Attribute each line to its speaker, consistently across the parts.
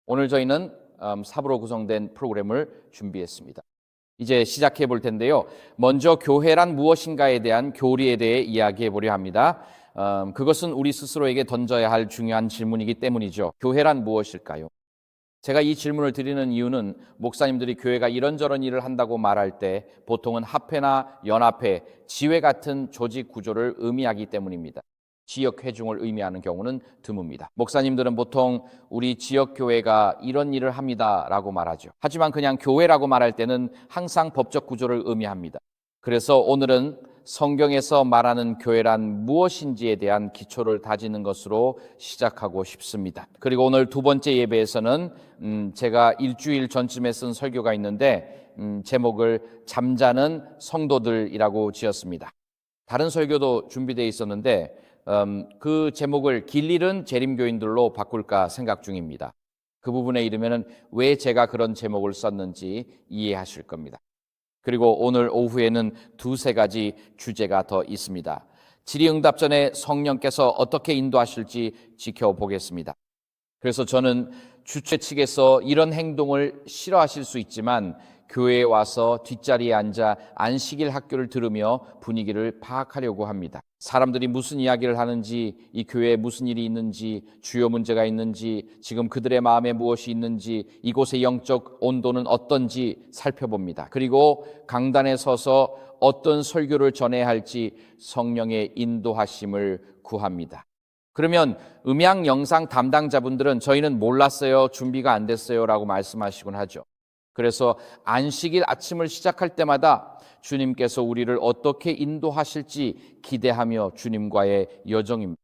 Speaker 1: 오늘 저희는 사부로 구성된 프로그램을 준비했습니다. 이제 시작해 볼 텐데요. 먼저 교회란 무엇인가에 대한 교리에 대해 이야기해 보려 합니다. 그것은 우리 스스로에게 던져야 할 중요한 질문이기 때문이죠. 교회란 무엇일까요? 제가 이 질문을 드리는 이유는 목사님들이 교회가 이런저런 일을 한다고 말할 때 보통은 합회나 연합회, 지회 같은 조직 구조를 의미하기 때문입니다. 지역 회중을 의미하는 경우는 드뭅니다. 목사님들은 보통 우리 지역 교회가 이런 일을 합니다라고 말하죠. 하지만 그냥 교회라고 말할 때는 항상 법적 구조를 의미합니다. 그래서 오늘은 성경에서 말하는 교회란 무엇인지에 대한 기초를 다지는 것으로 시작하고 싶습니다. 그리고 오늘 두 번째 예배에서는 제가 일주일 전쯤에 쓴 설교가 있는데 제목을 잠자는 성도들이라고 지었습니다. 다른 설교도 준비되어 있었는데 그 제목을 길 잃은 재림교인들로 바꿀까 생각 중입니다. 그 부분에 이르면 왜 제가 그런 제목을 썼는지 이해하실 겁니다. 그리고 오늘 오후에는 두세 가지 주제가 더 있습니다. 질의응답 전에 성령께서 어떻게 인도하실지 지켜보겠습니다. 그래서 저는 주최 측에서 이런 행동을 싫어하실 수 있지만 교회에 와서 뒷자리에 앉아 안식일 학교를 들으며 분위기를 파악하려고 합니다. 사람들이 무슨 이야기를 하는지, 이 교회에 무슨 일이 있는지, 주요 문제가 있는지, 지금 그들의 마음에 무엇이 있는지, 이곳의 영적 온도는 어떤지 살펴봅니다. 그리고 강단에 서서 어떤 설교를 전해야 할지 성령의 인도하심을 구합니다. 그러면 음향 영상 담당자분들은 저희는 몰랐어요, 준비가 안 됐어요 라고 말씀하시곤 하죠. 그래서 안식일 아침을 시작할 때마다 주님께서 우리를 어떻게 인도하실지 기대하며 주님과의 여정입니다.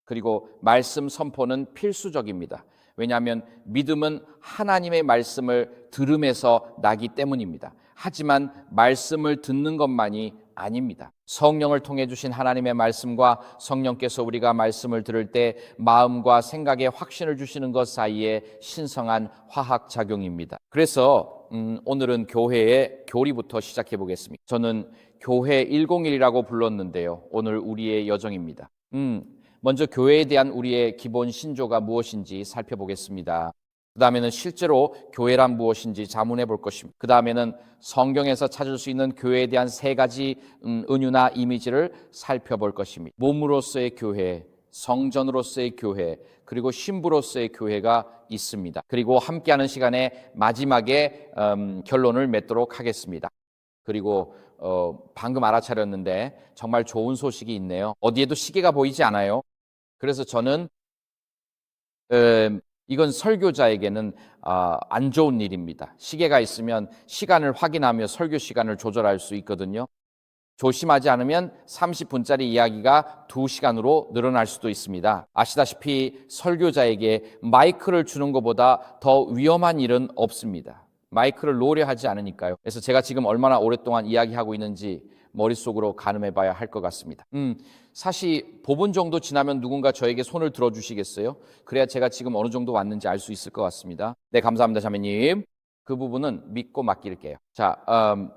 Speaker 1: 그리고 말씀 선포는 필수적입니다. 왜냐하면 믿음은 하나님의 말씀을 들음에서 나기 때문입니다. 하지만 말씀을 듣는 것만이 아닙니다. 성령을 통해 주신 하나님의 말씀과 성령께서 우리가 말씀을 들을 때 마음과 생각에 확신을 주시는 것 사이에 신성한 화학작용입니다. 그래서 오늘은 교회의 교리부터 시작해 보겠습니다. 저는 교회 101이라고 불렀는데요. 오늘 우리의 여정입니다. 먼저 교회에 대한 우리의 기본 신조가 무엇인지 살펴보겠습니다. 그 다음에는 실제로 교회란 무엇인지 자문해 볼 것입니다. 그 다음에는 성경에서 찾을 수 있는 교회에 대한 세 가지 은유나 이미지를 살펴볼 것입니다. 몸으로서의 교회, 성전으로서의 교회, 그리고 신부로서의 교회가 있습니다. 그리고 함께하는 시간에 마지막에 결론을 맺도록 하겠습니다. 그리고 방금 알아차렸는데 정말 좋은 소식이 있네요. 어디에도 시계가 보이지 않아요. 그래서 저는 이건 설교자에게는 안 좋은 일입니다. 시계가 있으면 시간을 확인하며 설교 시간을 조절할 수 있거든요. 조심하지 않으면 30분짜리 이야기가 2시간으로 늘어날 수도 있습니다. 아시다시피 설교자에게 마이크를 주는 것보다 더 위험한 일은 없습니다. 마이크를 놓으려 하지 않으니까요. 그래서 제가 지금 얼마나 오랫동안 이야기하고 있는지 머릿속으로 가늠해 봐야 할 것 같습니다. 사실 5분 정도 지나면 누군가 저에게 손을 들어주시겠어요? 그래야 제가 지금 어느 정도 왔는지 알 수 있을 것 같습니다. 네, 감사합니다, 자매님. 그 부분은 믿고 맡길게요. 자,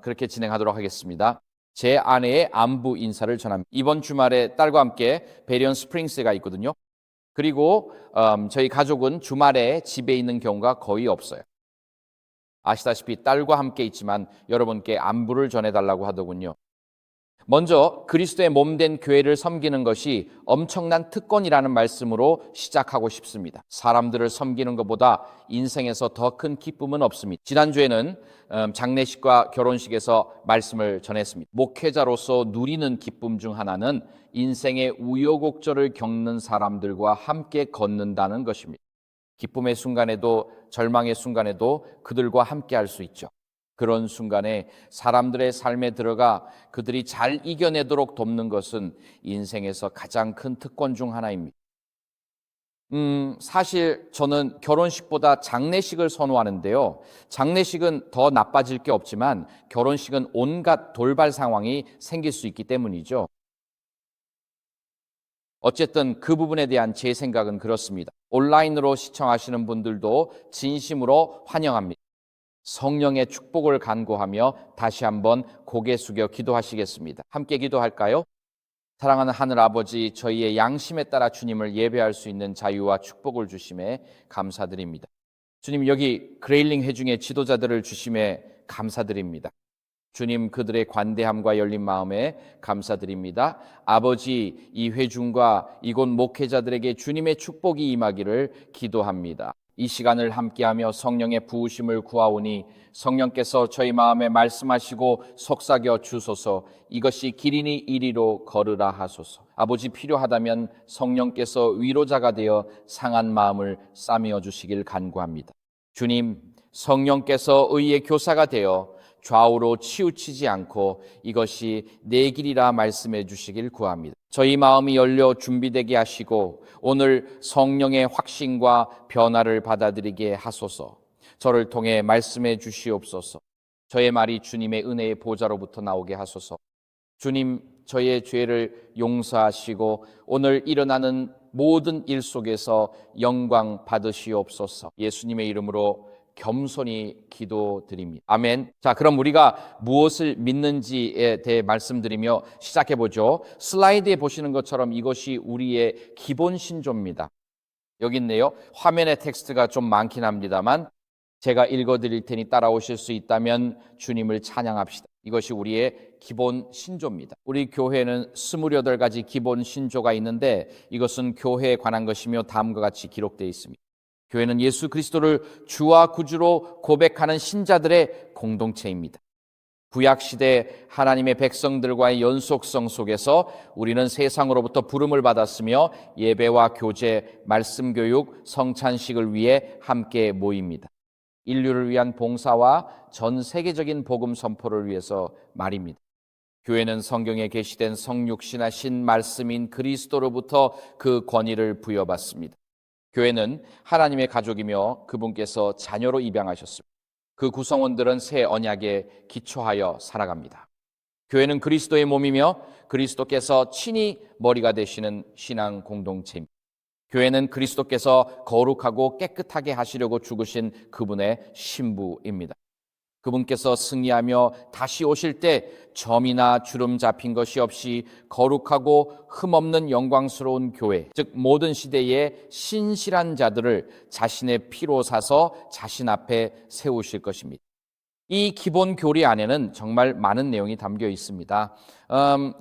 Speaker 1: 그렇게 진행하도록 하겠습니다. 제 아내의 안부 인사를 전합니다. 이번 주말에 딸과 함께 베리언 스프링스가 있거든요. 그리고 저희 가족은 주말에 집에 있는 경우가 거의 없어요. 아시다시피 딸과 함께 있지만 여러분께 안부를 전해달라고 하더군요. 먼저 그리스도의 몸된 교회를 섬기는 것이 엄청난 특권이라는 말씀으로 시작하고 싶습니다. 사람들을 섬기는 것보다 인생에서 더 큰 기쁨은 없습니다. 지난주에는 장례식과 결혼식에서 말씀을 전했습니다. 목회자로서 누리는 기쁨 중 하나는 인생의 우여곡절을 겪는 사람들과 함께 걷는다는 것입니다. 기쁨의 순간에도 절망의 순간에도 그들과 함께 할 수 있죠. 그런 순간에 사람들의 삶에 들어가 그들이 잘 이겨내도록 돕는 것은 인생에서 가장 큰 특권 중 하나입니다. 사실 저는 결혼식보다 장례식을 선호하는데요. 장례식은 더 나빠질 게 없지만 결혼식은 온갖 돌발 상황이 생길 수 있기 때문이죠. 어쨌든 그 부분에 대한 제 생각은 그렇습니다. 온라인으로 시청하시는 분들도 진심으로 환영합니다. 성령의 축복을 간구하며 다시 한번 고개 숙여 기도하시겠습니다. 함께 기도할까요? 사랑하는 하늘 아버지, 저희의 양심에 따라 주님을 예배할 수 있는 자유와 축복을 주심에 감사드립니다. 주님, 여기 그레일링 회중의 지도자들을 주심에 감사드립니다. 주님, 그들의 관대함과 열린 마음에 감사드립니다. 아버지, 이 회중과 이곳 목회자들에게 주님의 축복이 임하기를 기도합니다. 이 시간을 함께하며 성령의 부으심을 구하오니 성령께서 저희 마음에 말씀하시고 속삭여 주소서. 이것이 길이니 이리로 걸으라 하소서. 아버지, 필요하다면 성령께서 위로자가 되어 상한 마음을 싸매어 주시길 간구합니다. 주님, 성령께서 의의 교사가 되어 좌우로 치우치지 않고 이것이 내 길이라 말씀해 주시길 구합니다. 저희 마음이 열려 준비되게 하시고 오늘 성령의 확신과 변화를 받아들이게 하소서. 저를 통해 말씀해 주시옵소서. 저의 말이 주님의 은혜의 보좌로부터 나오게 하소서. 주님, 저의 죄를 용서하시고 오늘 일어나는 모든 일 속에서 영광 받으시옵소서. 예수님의 이름으로 겸손히 기도드립니다. 아멘. 자, 그럼 우리가 무엇을 믿는지에 대해 말씀드리며 시작해 보죠. 슬라이드에 보시는 것처럼 이것이 우리의 기본 신조입니다. 여기 있네요. 화면에 텍스트가 좀 많긴 합니다만 제가 읽어드릴 테니 따라오실 수 있다면 주님을 찬양합시다. 이것이 우리의 기본 신조입니다. 우리 교회는 28가지 기본 신조가 있는데 이것은 교회에 관한 것이며 다음과 같이 기록되어 있습니다. 교회는 예수 그리스도를 주와 구주로 고백하는 신자들의 공동체입니다. 구약시대 하나님의 백성들과의 연속성 속에서 우리는 세상으로부터 부름을 받았으며 예배와 교제, 말씀교육, 성찬식을 위해 함께 모입니다. 인류를 위한 봉사와 전 세계적인 복음 선포를 위해서 말입니다. 교회는 성경에 계시된 성육신하신 말씀인 그리스도로부터 그 권위를 부여받습니다. 교회는 하나님의 가족이며 그분께서 자녀로 입양하셨습니다. 그 구성원들은 새 언약에 기초하여 살아갑니다. 교회는 그리스도의 몸이며 그리스도께서 친히 머리가 되시는 신앙 공동체입니다. 교회는 그리스도께서 거룩하고 깨끗하게 하시려고 죽으신 그분의 신부입니다. 그분께서 승리하며 다시 오실 때 점이나 주름 잡힌 것이 없이 거룩하고 흠없는 영광스러운 교회, 즉 모든 시대의 신실한 자들을 자신의 피로 사서 자신 앞에 세우실 것입니다. 이 기본 교리 안에는 정말 많은 내용이 담겨 있습니다.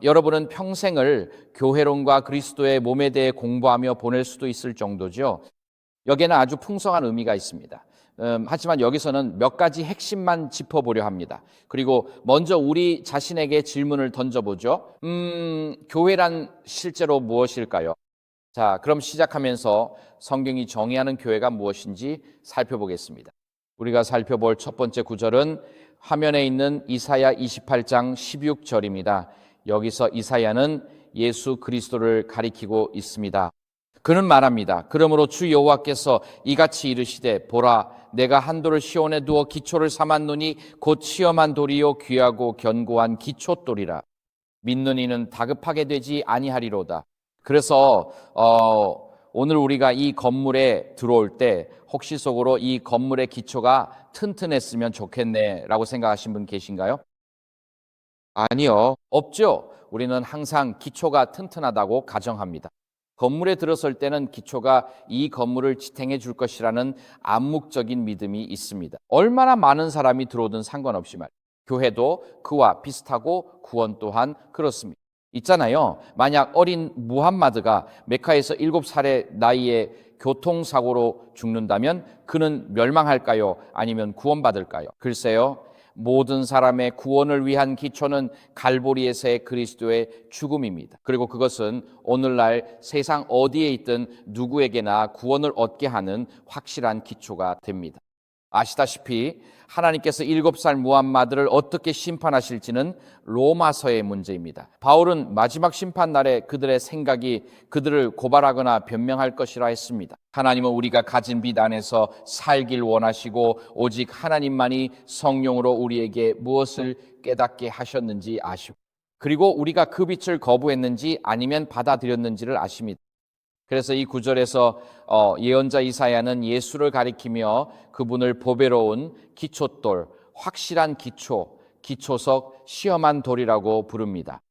Speaker 1: 여러분은 평생을 교회론과 그리스도의 몸에 대해 공부하며 보낼 수도 있을 정도죠. 여기에는 아주 풍성한 의미가 있습니다. 하지만 여기서는 몇 가지 핵심만 짚어보려 합니다. 그리고 먼저 우리 자신에게 질문을 던져보죠. 교회란 실제로 무엇일까요? 자, 그럼 시작하면서 성경이 정의하는 교회가 무엇인지 살펴보겠습니다. 우리가 살펴볼 첫 번째 구절은 화면에 있는 이사야 28장 16절입니다. 여기서 이사야는 예수 그리스도를 가리키고 있습니다. 그는 말합니다. 그러므로 주 여호와께서 이같이 이르시되 보라 내가 한 돌을 시온에 두어 기초를 삼았노니 곧 시험한 돌이요 귀하고 견고한 기초돌이라. 믿는 이는 다급하게 되지 아니하리로다. 그래서 오늘 우리가 이 건물에 들어올 때 혹시 속으로 이 건물의 기초가 튼튼했으면 좋겠네 라고 생각하신 분 계신가요? 아니요, 없죠. 우리는 항상 기초가 튼튼하다고 가정합니다. 건물에 들어설 때는 기초가 이 건물을 지탱해 줄 것이라는 암묵적인 믿음이 있습니다. 얼마나 많은 사람이 들어오든 상관없이 말이에요. 교회도 그와 비슷하고 구원 또한 그렇습니다. 있잖아요. 만약 어린 무함마드가 메카에서 7살의 나이에 교통사고로 죽는다면 그는 멸망할까요? 아니면 구원받을까요? 글쎄요. 모든 사람의 구원을 위한 기초는 갈보리에서의 그리스도의 죽음입니다. 그리고 그것은 오늘날 세상 어디에 있든 누구에게나 구원을 얻게 하는 확실한 기초가 됩니다. 아시다시피 하나님께서 7살 무함마드를 어떻게 심판하실지는 로마서의 문제입니다. 바울은 마지막 심판 날에 그들의 생각이 그들을 고발하거나 변명할 것이라 했습니다. 하나님은 우리가 가진 빛 안에서 살길 원하시고 오직 하나님만이 성령으로 우리에게 무엇을 깨닫게 하셨는지 아시고 그리고 우리가 그 빛을 거부했는지 아니면 받아들였는지를 아십니다. 그래서 이 구절에서 예언자 이사야는 예수를 가리키며 그분을 보배로운 기초돌, 확실한 기초, 기초석, 시험한 돌이라고 부릅니다.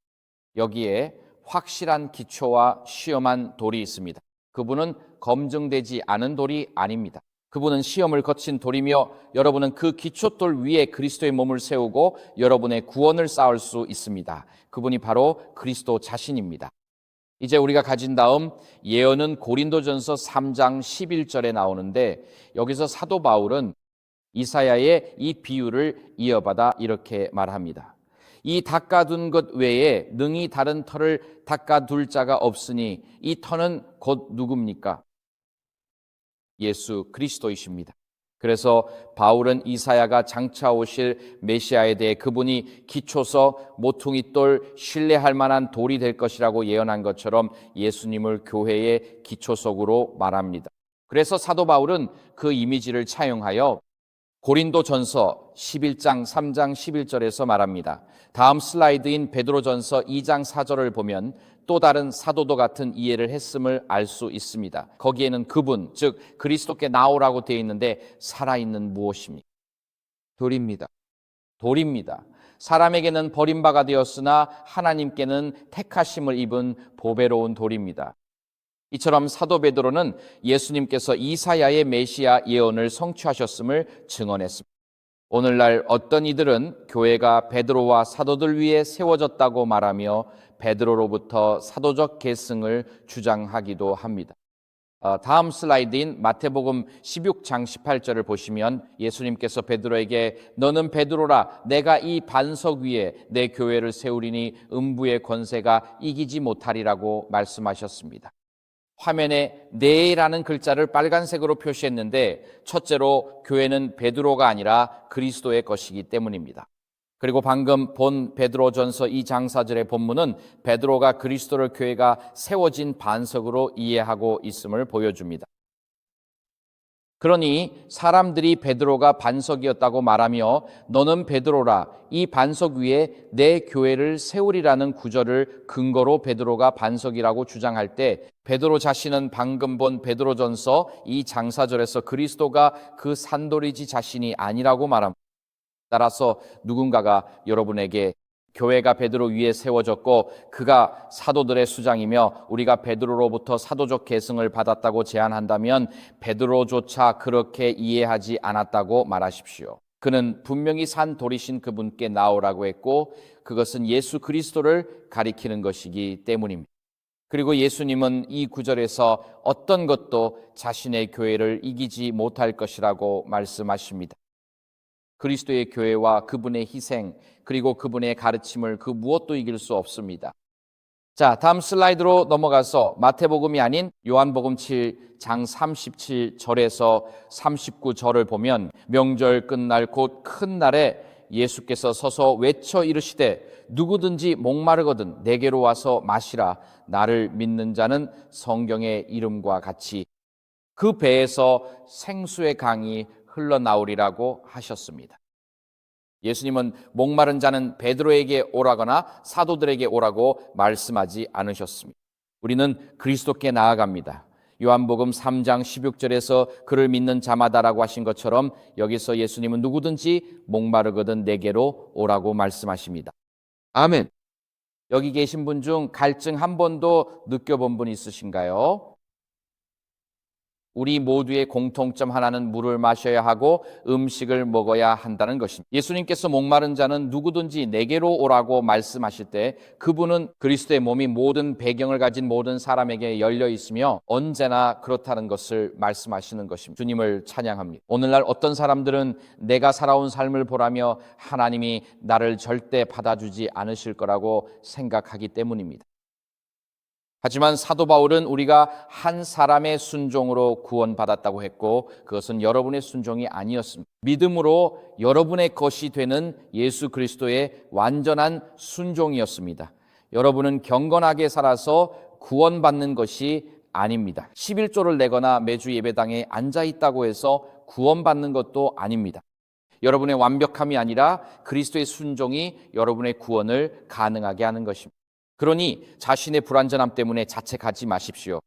Speaker 1: 여기에 확실한 기초와 시험한 돌이 있습니다. 그분은 검증되지 않은 돌이 아닙니다. 그분은 시험을 거친 돌이며 여러분은 그 기초돌 위에 그리스도의 몸을 세우고 여러분의 구원을 쌓을 수 있습니다. 그분이 바로 그리스도 자신입니다. 이제 우리가 가진 다음 예언은 고린도전서 3장 11절에 나오는데, 여기서 사도 바울은 이사야의 이 비유를 이어받아 이렇게 말합니다. 이 닦아둔 것 외에 능히 다른 터를 닦아둘 자가 없으니 이 터는 곧 누굽니까? 예수 그리스도이십니다. 그래서 바울은 이사야가 장차 오실 메시아에 대해 그분이 기초서 모퉁이 돌 신뢰할 만한 돌이 될 것이라고 예언한 것처럼 예수님을 교회의 기초석으로 말합니다. 그래서 사도 바울은 그 이미지를 차용하여 고린도전서 11장 3장 11절에서 말합니다. 다음 슬라이드인 베드로전서 2장 4절을 보면 또 다른 사도도 같은 이해를 했음을 알 수 있습니다. 거기에는 그분, 즉 그리스도께 나오라고 되어 있는데 살아있는 무엇입니까? 돌입니다. 돌입니다. 사람에게는 버림바가 되었으나 하나님께는 택하심을 입은 보배로운 돌입니다. 이처럼 사도 베드로는 예수님께서 이사야의 메시아 예언을 성취하셨음을 증언했습니다. 오늘날 어떤 이들은 교회가 베드로와 사도들 위에 세워졌다고 말하며 베드로로부터 사도적 계승을 주장하기도 합니다. 다음 슬라이드인 마태복음 16장 18절을 보시면 예수님께서 베드로에게 너는 베드로라 내가 이 반석 위에 내 교회를 세우리니 음부의 권세가 이기지 못하리라고 말씀하셨습니다. 화면에 네라는 글자를 빨간색으로 표시했는데 첫째로 교회는 베드로가 아니라 그리스도의 것이기 때문입니다. 그리고 방금 본 베드로전서 2장 4절의 본문은 베드로가 그리스도를 교회가 세워진 반석으로 이해하고 있음을 보여줍니다. 그러니 사람들이 베드로가 반석이었다고 말하며 너는 베드로라 이 반석 위에 내 교회를 세우리라는 구절을 근거로 베드로가 반석이라고 주장할 때 베드로 자신은 방금 본 베드로전서 이 장사절에서 그리스도가 그 산돌이지 자신이 아니라고 말합니다. 따라서 누군가가 여러분에게 교회가 베드로 위에 세워졌고 그가 사도들의 수장이며 우리가 베드로로부터 사도적 계승을 받았다고 제안한다면 베드로조차 그렇게 이해하지 않았다고 말하십시오. 그는 분명히 산돌이신 그분께 나오라고 했고 그것은 예수 그리스도를 가리키는 것이기 때문입니다. 그리고 예수님은 이 구절에서 어떤 것도 자신의 교회를 이기지 못할 것이라고 말씀하십니다. 그리스도의 교회와 그분의 희생 그리고 그분의 가르침을 그 무엇도 이길 수 없습니다. 자, 다음 슬라이드로 넘어가서 마태복음이 아닌 요한복음 7장 37절에서 39절을 보면 명절 끝날 곧 큰 날에 예수께서 서서 외쳐 이르시되 누구든지 목마르거든 내게로 와서 마시라. 나를 믿는 자는 성경의 이름과 같이 그 배에서 생수의 강이 흘러나오리라고 하셨습니다. 예수님은 목마른 자는 베드로에게 오라거나 사도들에게 오라고 말씀하지 않으셨습니다. 우리는 그리스도께 나아갑니다. 요한복음 3장 16절에서 그를 믿는 자마다라고 하신 것처럼 여기서 예수님은 누구든지 목마르거든 내게로 오라고 말씀하십니다. 아멘. 여기 계신 분 중 갈증 한 번도 느껴본 분 있으신가요? 우리 모두의 공통점 하나는 물을 마셔야 하고 음식을 먹어야 한다는 것입니다. 예수님께서 목마른 자는 누구든지 내게로 오라고 말씀하실 때 그분은 그리스도의 몸이 모든 배경을 가진 모든 사람에게 열려 있으며 언제나 그렇다는 것을 말씀하시는 것입니다. 주님을 찬양합니다. 오늘날 어떤 사람들은 내가 살아온 삶을 보라며 하나님이 나를 절대 받아주지 않으실 거라고 생각하기 때문입니다. 하지만 사도 바울은 우리가 한 사람의 순종으로 구원받았다고 했고 그것은 여러분의 순종이 아니었습니다. 믿음으로 여러분의 것이 되는 예수 그리스도의 완전한 순종이었습니다. 여러분은 경건하게 살아서 구원받는 것이 아닙니다. 11조를 내거나 매주 예배당에 앉아 있다고 해서 구원받는 것도 아닙니다. 여러분의 완벽함이 아니라 그리스도의 순종이 여러분의 구원을 가능하게 하는 것입니다. 그러니 자신의 불완전함 때문에 자책하지 마십시오.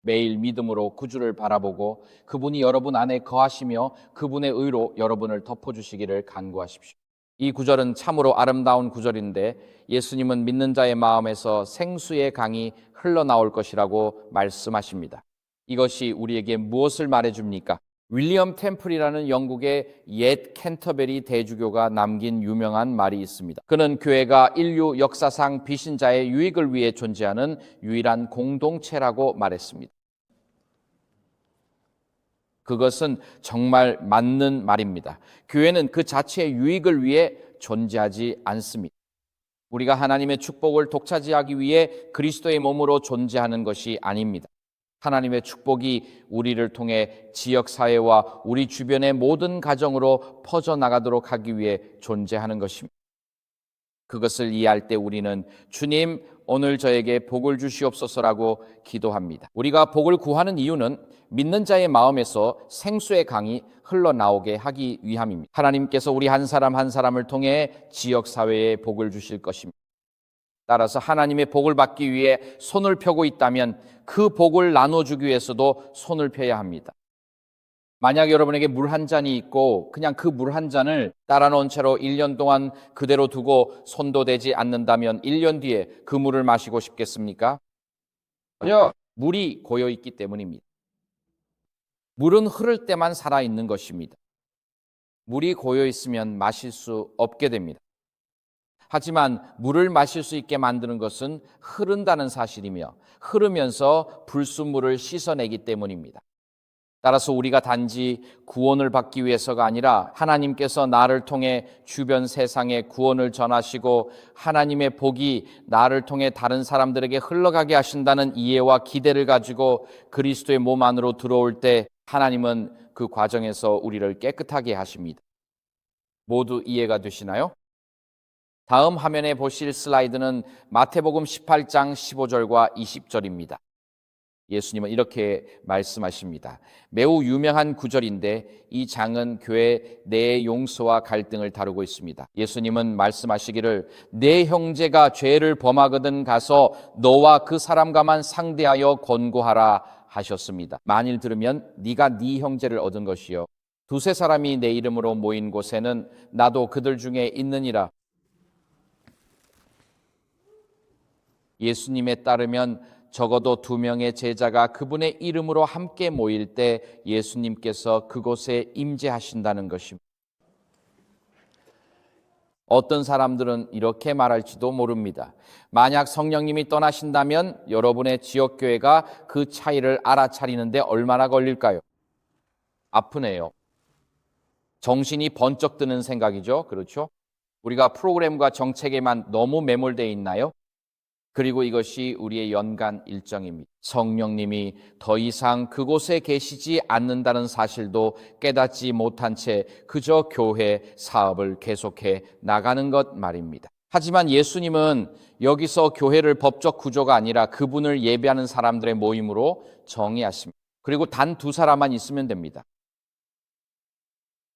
Speaker 1: 매일 믿음으로 구주를 바라보고 그분이 여러분 안에 거하시며 그분의 의로 여러분을 덮어주시기를 간구하십시오. 이 구절은 참으로 아름다운 구절인데 예수님은 믿는 자의 마음에서 생수의 강이 흘러나올 것이라고 말씀하십니다. 이것이 우리에게 무엇을 말해줍니까? 윌리엄 템플이라는 영국의 옛 캔터베리 대주교가 남긴 유명한 말이 있습니다. 그는 교회가 인류 역사상 비신자의 유익을 위해 존재하는 유일한 공동체라고 말했습니다. 그것은 정말 맞는 말입니다. 교회는 그 자체의 유익을 위해 존재하지 않습니다. 우리가 하나님의 축복을 독차지하기 위해 그리스도의 몸으로 존재하는 것이 아닙니다. 하나님의 축복이 우리를 통해 지역사회와 우리 주변의 모든 가정으로 퍼져나가도록 하기 위해 존재하는 것입니다. 그것을 이해할 때 우리는 주님, 오늘 저에게 복을 주시옵소서라고 기도합니다. 우리가 복을 구하는 이유는 믿는 자의 마음에서 생수의 강이 흘러나오게 하기 위함입니다. 하나님께서 우리 한 사람 한 사람을 통해 지역사회에 복을 주실 것입니다. 따라서 하나님의 복을 받기 위해 손을 펴고 있다면 그 복을 나눠주기 위해서도 손을 펴야 합니다. 만약 여러분에게 물 한 잔이 있고 그냥 그 물 한 잔을 따라 놓은 채로 1년 동안 그대로 두고 손도 대지 않는다면 1년 뒤에 그 물을 마시고 싶겠습니까? 전혀 물이 고여 있기 때문입니다. 물은 흐를 때만 살아있는 것입니다. 물이 고여 있으면 마실 수 없게 됩니다. 하지만 물을 마실 수 있게 만드는 것은 흐른다는 사실이며 흐르면서 불순물을 씻어내기 때문입니다. 따라서 우리가 단지 구원을 받기 위해서가 아니라 하나님께서 나를 통해 주변 세상에 구원을 전하시고 하나님의 복이 나를 통해 다른 사람들에게 흘러가게 하신다는 이해와 기대를 가지고 그리스도의 몸 안으로 들어올 때 하나님은 그 과정에서 우리를 깨끗하게 하십니다. 모두 이해가 되시나요? 다음 화면에 보실 슬라이드는 마태복음 18장 15절과 20절입니다. 예수님은 이렇게 말씀하십니다. 매우 유명한 구절인데 이 장은 교회 내 용서와 갈등을 다루고 있습니다. 예수님은 말씀하시기를 내 형제가 죄를 범하거든 가서 너와 그 사람과만 상대하여 권고하라 하셨습니다. 만일 들으면 네가 네 형제를 얻은 것이요 두세 사람이 내 이름으로 모인 곳에는 나도 그들 중에 있느니라. 예수님에 따르면 적어도 2명의 제자가 그분의 이름으로 함께 모일 때 예수님께서 그곳에 임재하신다는 것입니다. 어떤 사람들은 이렇게 말할지도 모릅니다. 만약 성령님이 떠나신다면 여러분의 지역교회가 그 차이를 알아차리는데 얼마나 걸릴까요? 아프네요. 정신이 번쩍 드는 생각이죠. 그렇죠? 우리가 프로그램과 정책에만 너무 매몰되어 있나요? 그리고 이것이 우리의 연간 일정입니다. 성령님이 더 이상 그곳에 계시지 않는다는 사실도 깨닫지 못한 채 그저 교회 사업을 계속해 나가는 것 말입니다. 하지만 예수님은 여기서 교회를 법적 구조가 아니라 그분을 예배하는 사람들의 모임으로 정의하십니다. 그리고 단 2사람만 있으면 됩니다.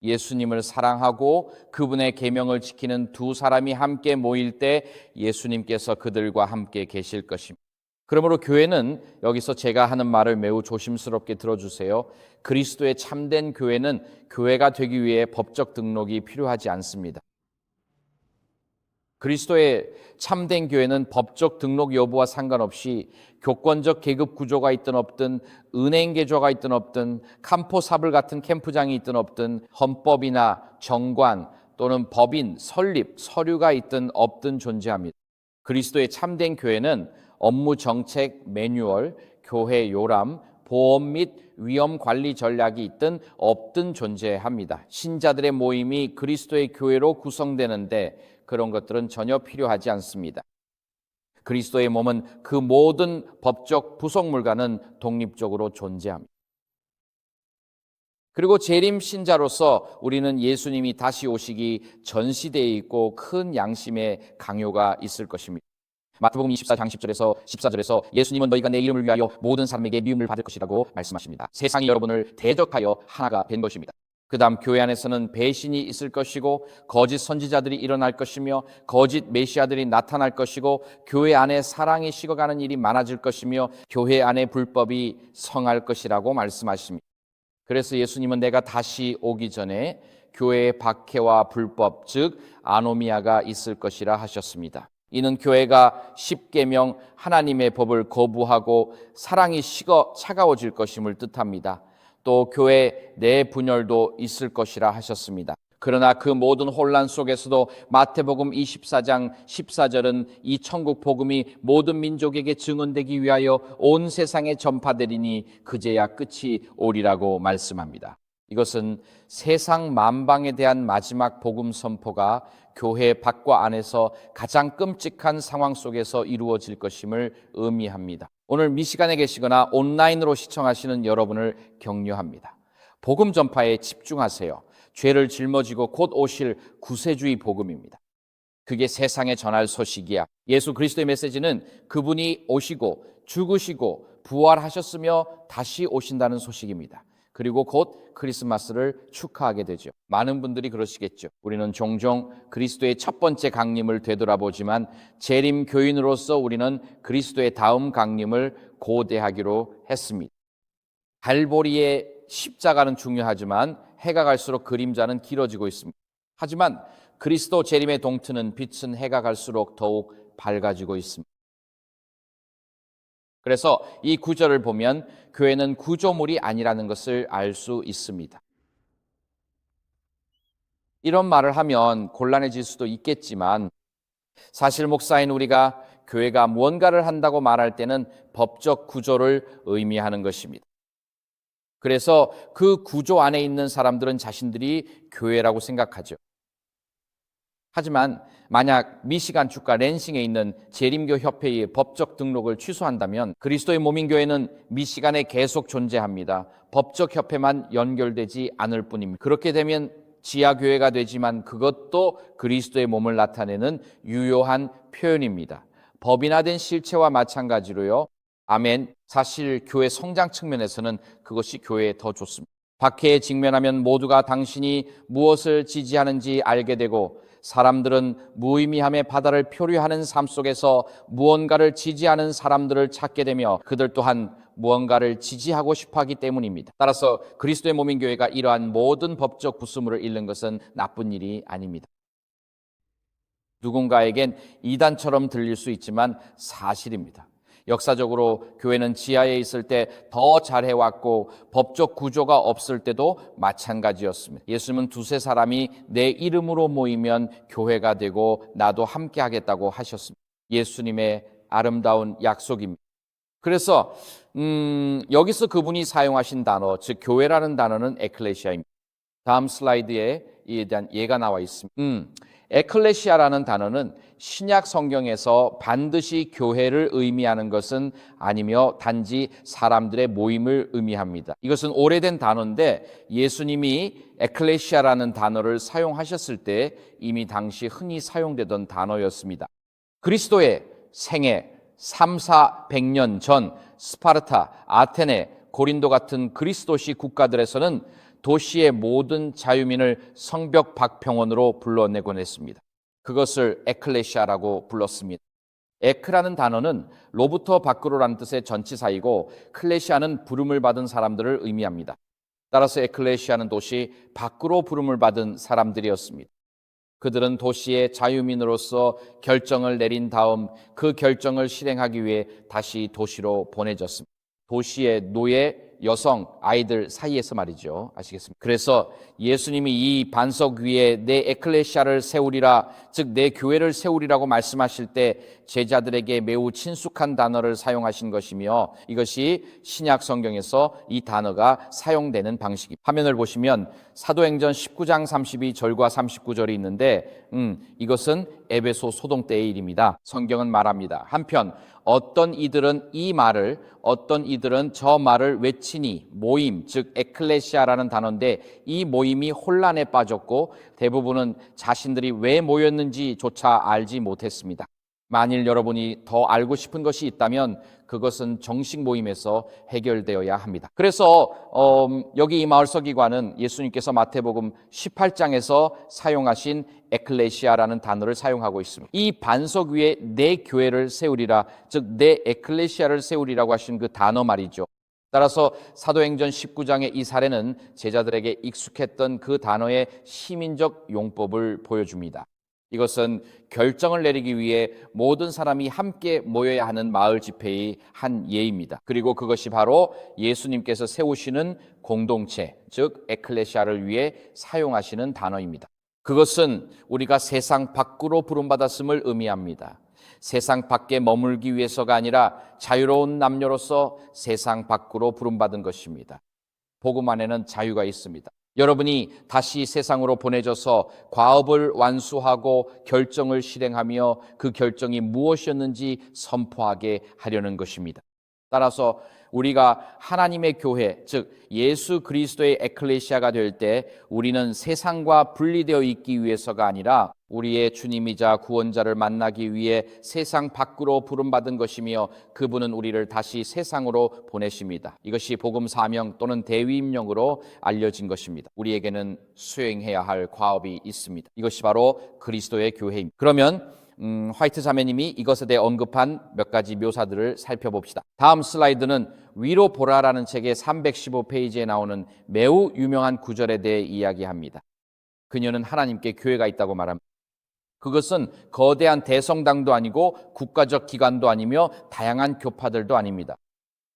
Speaker 1: 예수님을 사랑하고 그분의 계명을 지키는 2사람이 함께 모일 때 예수님께서 그들과 함께 계실 것입니다. 그러므로 교회는 여기서 제가 하는 말을 매우 조심스럽게 들어주세요. 그리스도의 참된 교회는 교회가 되기 위해 법적 등록이 필요하지 않습니다. 그리스도의 참된 교회는 법적 등록 여부와 상관없이 교권적 계급 구조가 있든 없든 은행 계좌가 있든 없든 캄포사블 같은 캠프장이 있든 없든 헌법이나 정관 또는 법인, 설립, 서류가 있든 없든 존재합니다. 그리스도의 참된 교회는 업무 정책, 매뉴얼, 교회 요람, 보험 및 위험 관리 전략이 있든 없든 존재합니다. 신자들의 모임이 그리스도의 교회로 구성되는데 그런 것들은 전혀 필요하지 않습니다. 그리스도의 몸은 그 모든 법적 부속물과는 독립적으로 존재합니다. 그리고 재림 신자로서 우리는 예수님이 다시 오시기 전 시대에 있고 큰 양심의 강요가 있을 것입니다. 마태복음 24장 10절에서 14절에서 예수님은 너희가 내 이름을 위하여 모든 사람에게 미움을 받을 것이라고 말씀하십니다. 세상이 여러분을 대적하여 하나가 된 것입니다. 그 다음 교회 안에서는 배신이 있을 것이고 거짓 선지자들이 일어날 것이며 거짓 메시아들이 나타날 것이고 교회 안에 사랑이 식어가는 일이 많아질 것이며 교회 안에 불법이 성할 것이라고 말씀하십니다. 그래서 예수님은 내가 다시 오기 전에 교회의 박해와 불법 즉 아노미아가 있을 것이라 하셨습니다. 이는 교회가 십계명 하나님의 법을 거부하고 사랑이 식어 차가워질 것임을 뜻합니다. 또 교회 내 분열도 있을 것이라 하셨습니다. 그러나 그 모든 혼란 속에서도 마태복음 24장 14절은 이 천국 복음이 모든 민족에게 증언되기 위하여 온 세상에 전파되리니 그제야 끝이 오리라고 말씀합니다. 이것은 세상 만방에 대한 마지막 복음 선포가 교회 밖과 안에서 가장 끔찍한 상황 속에서 이루어질 것임을 의미합니다. 오늘 미시간에 계시거나 온라인으로 시청하시는 여러분을 격려합니다. 복음 전파에 집중하세요. 죄를 짊어지고 곧 오실 구세주의 복음입니다. 그게 세상에 전할 소식이야. 예수 그리스도의 메시지는 그분이 오시고 죽으시고 부활하셨으며 다시 오신다는 소식입니다. 그리고 곧 크리스마스를 축하하게 되죠. 많은 분들이 그러시겠죠. 우리는 종종 그리스도의 첫 번째 강림을 되돌아보지만 재림 교인으로서 우리는 그리스도의 다음 강림을 고대하기로 했습니다. 갈보리의 십자가는 중요하지만 해가 갈수록 그림자는 길어지고 있습니다. 하지만 그리스도 재림의 동트는 빛은 해가 갈수록 더욱 밝아지고 있습니다. 그래서 이 구절을 보면 교회는 구조물이 아니라는 것을 알 수 있습니다. 이런 말을 하면 곤란해질 수도 있겠지만 사실 목사인 우리가 교회가 무언가를 한다고 말할 때는 법적 구조를 의미하는 것입니다. 그래서 그 구조 안에 있는 사람들은 자신들이 교회라고 생각하죠. 하지만 만약 미시간 주가 랜싱에 있는 재림교 협회의 법적 등록을 취소한다면 그리스도의 몸인 교회는 미시간에 계속 존재합니다. 법적 협회만 연결되지 않을 뿐입니다. 그렇게 되면 지하교회가 되지만 그것도 그리스도의 몸을 나타내는 유효한 표현입니다. 법인화된 실체와 마찬가지로요. 아멘. 사실 교회 성장 측면에서는 그것이 교회에 더 좋습니다. 박해에 직면하면 모두가 당신이 무엇을 지지하는지 알게 되고 사람들은 무의미함의 바다를 표류하는 삶 속에서 무언가를 지지하는 사람들을 찾게 되며 그들 또한 무언가를 지지하고 싶어하기 때문입니다. 따라서 그리스도의 몸인 교회가 이러한 모든 법적 구수물을 잃는 것은 나쁜 일이 아닙니다. 누군가에겐 이단처럼 들릴 수 있지만 사실입니다. 역사적으로 교회는 지하에 있을 때 더 잘해왔고 법적 구조가 없을 때도 마찬가지였습니다. 예수님은 두세 사람이 내 이름으로 모이면 교회가 되고 나도 함께 하겠다고 하셨습니다. 예수님의 아름다운 약속입니다. 그래서 여기서 그분이 사용하신 단어, 즉 교회라는 단어는 에클레시아입니다. 다음 슬라이드에 이에 대한 예가 나와 있습니다. 에클레시아라는 단어는 신약 성경에서 반드시 교회를 의미하는 것은 아니며 단지 사람들의 모임을 의미합니다. 이것은 오래된 단어인데 예수님이 에클레시아라는 단어를 사용하셨을 때 이미 당시 흔히 사용되던 단어였습니다. 그리스도의 생애 3, 400년 전 스파르타, 아테네, 고린도 같은 그리스도시 국가들에서는 도시의 모든 자유민을 성벽 박평원으로 불러내곤 했습니다. 그것을 에클레시아라고 불렀습니다. 에크라는 단어는 로부터 밖으로라는 뜻의 전치사이고 클레시아는 부름을 받은 사람들을 의미합니다. 따라서 에클레시아는 도시 밖으로 부름을 받은 사람들이었습니다. 그들은 도시의 자유민으로서 결정을 내린 다음 그 결정을 실행하기 위해 다시 도시로 보내졌습니다. 도시의 노예, 여성, 아이들 사이에서 말이죠. 아시겠습니까? 그래서 예수님이 이 반석 위에 내 에클레시아를 세우리라, 즉 내 교회를 세우리라고 말씀하실 때 제자들에게 매우 친숙한 단어를 사용하신 것이며 이것이 신약 성경에서 이 단어가 사용되는 방식입니다. 화면을 보시면 사도행전 19장 32절과 39절이 있는데 이것은 에베소 소동 때의 일입니다. 성경은 말합니다. 한편 어떤 이들은 이 말을 어떤 이들은 저 말을 외치니 모임 즉 에클레시아라는 단어인데 이 모임이 혼란에 빠졌고 대부분은 자신들이 왜 모였는지조차 알지 못했습니다. 만일 여러분이 더 알고 싶은 것이 있다면 그것은 정식 모임에서 해결되어야 합니다. 그래서 여기 이 마을 서기관은 예수님께서 마태복음 18장에서 사용하신 에클레시아라는 단어를 사용하고 있습니다. 이 반석 위에 내 교회를 세우리라, 즉 내 에클레시아를 세우리라고 하신 그 단어 말이죠. 따라서 사도행전 19장의 이 사례는 제자들에게 익숙했던 그 단어의 시민적 용법을 보여줍니다. 이것은 결정을 내리기 위해 모든 사람이 함께 모여야 하는 마을 집회의 한 예입니다. 그리고 그것이 바로 예수님께서 세우시는 공동체, 즉 에클레시아를 위해 사용하시는 단어입니다. 그것은 우리가 세상 밖으로 부름받았음을 의미합니다. 세상 밖에 머물기 위해서가 아니라 자유로운 남녀로서 세상 밖으로 부름받은 것입니다. 복음 안에는 자유가 있습니다. 여러분이 다시 세상으로 보내져서 과업을 완수하고 결정을 실행하며 그 결정이 무엇이었는지 선포하게 하려는 것입니다. 따라서 우리가 하나님의 교회, 즉 예수 그리스도의 에클레시아가 될 때 우리는 세상과 분리되어 있기 위해서가 아니라 우리의 주님이자 구원자를 만나기 위해 세상 밖으로 부름받은 것이며 그분은 우리를 다시 세상으로 보내십니다. 이것이 복음 사명 또는 대위임령으로 알려진 것입니다. 우리에게는 수행해야 할 과업이 있습니다. 이것이 바로 그리스도의 교회입니다. 그러면 화이트 자매님이 이것에 대해 언급한 몇 가지 묘사들을 살펴봅시다. 다음 슬라이드는 위로 보라라는 책의 315페이지에 나오는 매우 유명한 구절에 대해 이야기합니다. 그녀는 하나님께 교회가 있다고 말합니다. 그것은 거대한 대성당도 아니고 국가적 기관도 아니며 다양한 교파들도 아닙니다.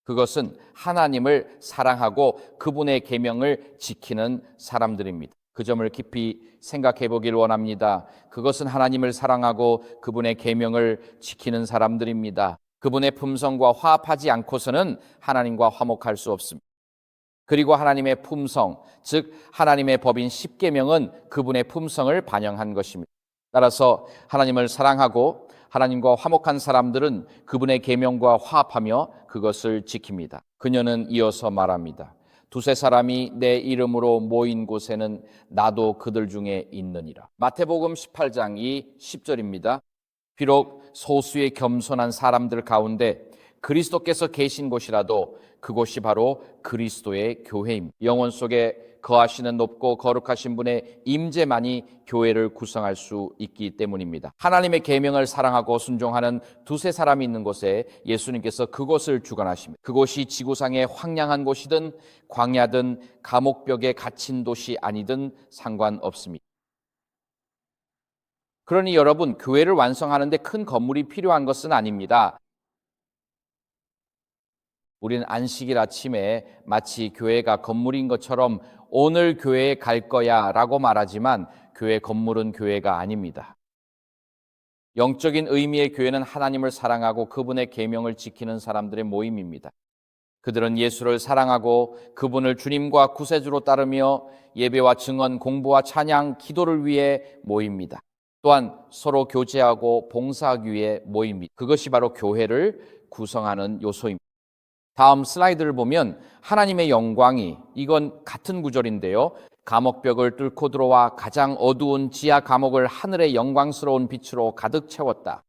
Speaker 1: 그것은 하나님을 사랑하고 그분의 계명을 지키는 사람들입니다. 그 점을 깊이 생각해 보길 원합니다. 그것은 하나님을 사랑하고 그분의 계명을 지키는 사람들입니다. 그분의 품성과 화합하지 않고서는 하나님과 화목할 수 없습니다. 그리고 하나님의 품성, 즉 하나님의 법인 십계명은 그분의 품성을 반영한 것입니다. 따라서 하나님을 사랑하고 하나님과 화목한 사람들은 그분의 계명과 화합하며 그것을 지킵니다. 그녀는 이어서 말합니다. 두세 사람이 내 이름으로 모인 곳에는 나도 그들 중에 있느니라. 마태복음 18장 10절입니다. 비록 소수의 겸손한 사람들 가운데 그리스도께서 계신 곳이라도 그곳이 바로 그리스도의 교회입니다. 영혼 속에 거하시는 높고 거룩하신 분의 임재만이 교회를 구성할 수 있기 때문입니다. 하나님의 계명을 사랑하고 순종하는 두세 사람이 있는 곳에 예수님께서 그곳을 주관하십니다. 그곳이 지구상의 황량한 곳이든 광야든 감옥벽에 갇힌 도시 아니든 상관없습니다. 그러니 여러분, 교회를 완성하는 데 큰 건물이 필요한 것은 아닙니다. 우리는 안식일 아침에 마치 교회가 건물인 것처럼 오늘 교회에 갈 거야 라고 말하지만 교회 건물은 교회가 아닙니다. 영적인 의미의 교회는 하나님을 사랑하고 그분의 계명을 지키는 사람들의 모임입니다. 그들은 예수를 사랑하고 그분을 주님과 구세주로 따르며 예배와 증언, 공부와 찬양, 기도를 위해 모입니다. 또한 서로 교제하고 봉사하기 위해 모입니다. 그것이 바로 교회를 구성하는 요소입니다. 다음 슬라이드를 보면 하나님의 영광이, 이건 같은 구절인데요. 감옥벽을 뚫고 들어와 가장 어두운 지하 감옥을 하늘의 영광스러운 빛으로 가득 채웠다.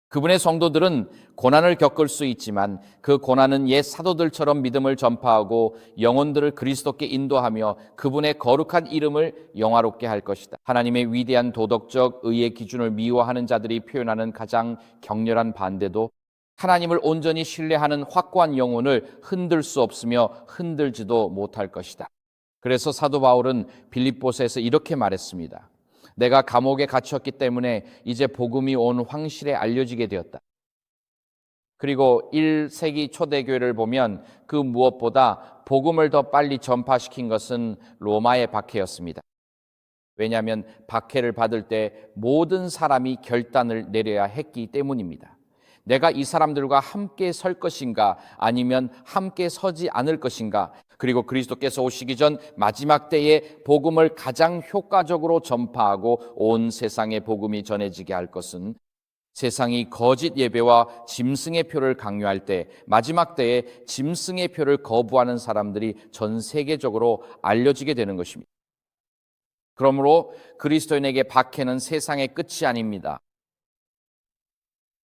Speaker 1: 그분의 성도들은 고난을 겪을 수 있지만 그 고난은 옛 사도들처럼 믿음을 전파하고 영혼들을 그리스도께 인도하며 그분의 거룩한 이름을 영화롭게 할 것이다. 하나님의 위대한 도덕적 의의 기준을 미워하는 자들이 표현하는 가장 격렬한 반대도 하나님을 온전히 신뢰하는 확고한 영혼을 흔들 수 없으며 흔들지도 못할 것이다. 그래서 사도 바울은 빌립보서에서 이렇게 말했습니다. 내가 감옥에 갇혔기 때문에 이제 복음이 온 황실에 알려지게 되었다. 그리고 1세기 초대교회를 보면 그 무엇보다 복음을 더 빨리 전파시킨 것은 로마의 박해였습니다. 왜냐하면 박해를 받을 때 모든 사람이 결단을 내려야 했기 때문입니다. 내가 이 사람들과 함께 설 것인가 아니면 함께 서지 않을 것인가. 그리고 그리스도께서 오시기 전 마지막 때에 복음을 가장 효과적으로 전파하고 온 세상에 복음이 전해지게 할 것은 세상이 거짓 예배와 짐승의 표를 강요할 때 마지막 때에 짐승의 표를 거부하는 사람들이 전 세계적으로 알려지게 되는 것입니다. 그러므로 그리스도인에게 박해는 세상의 끝이 아닙니다.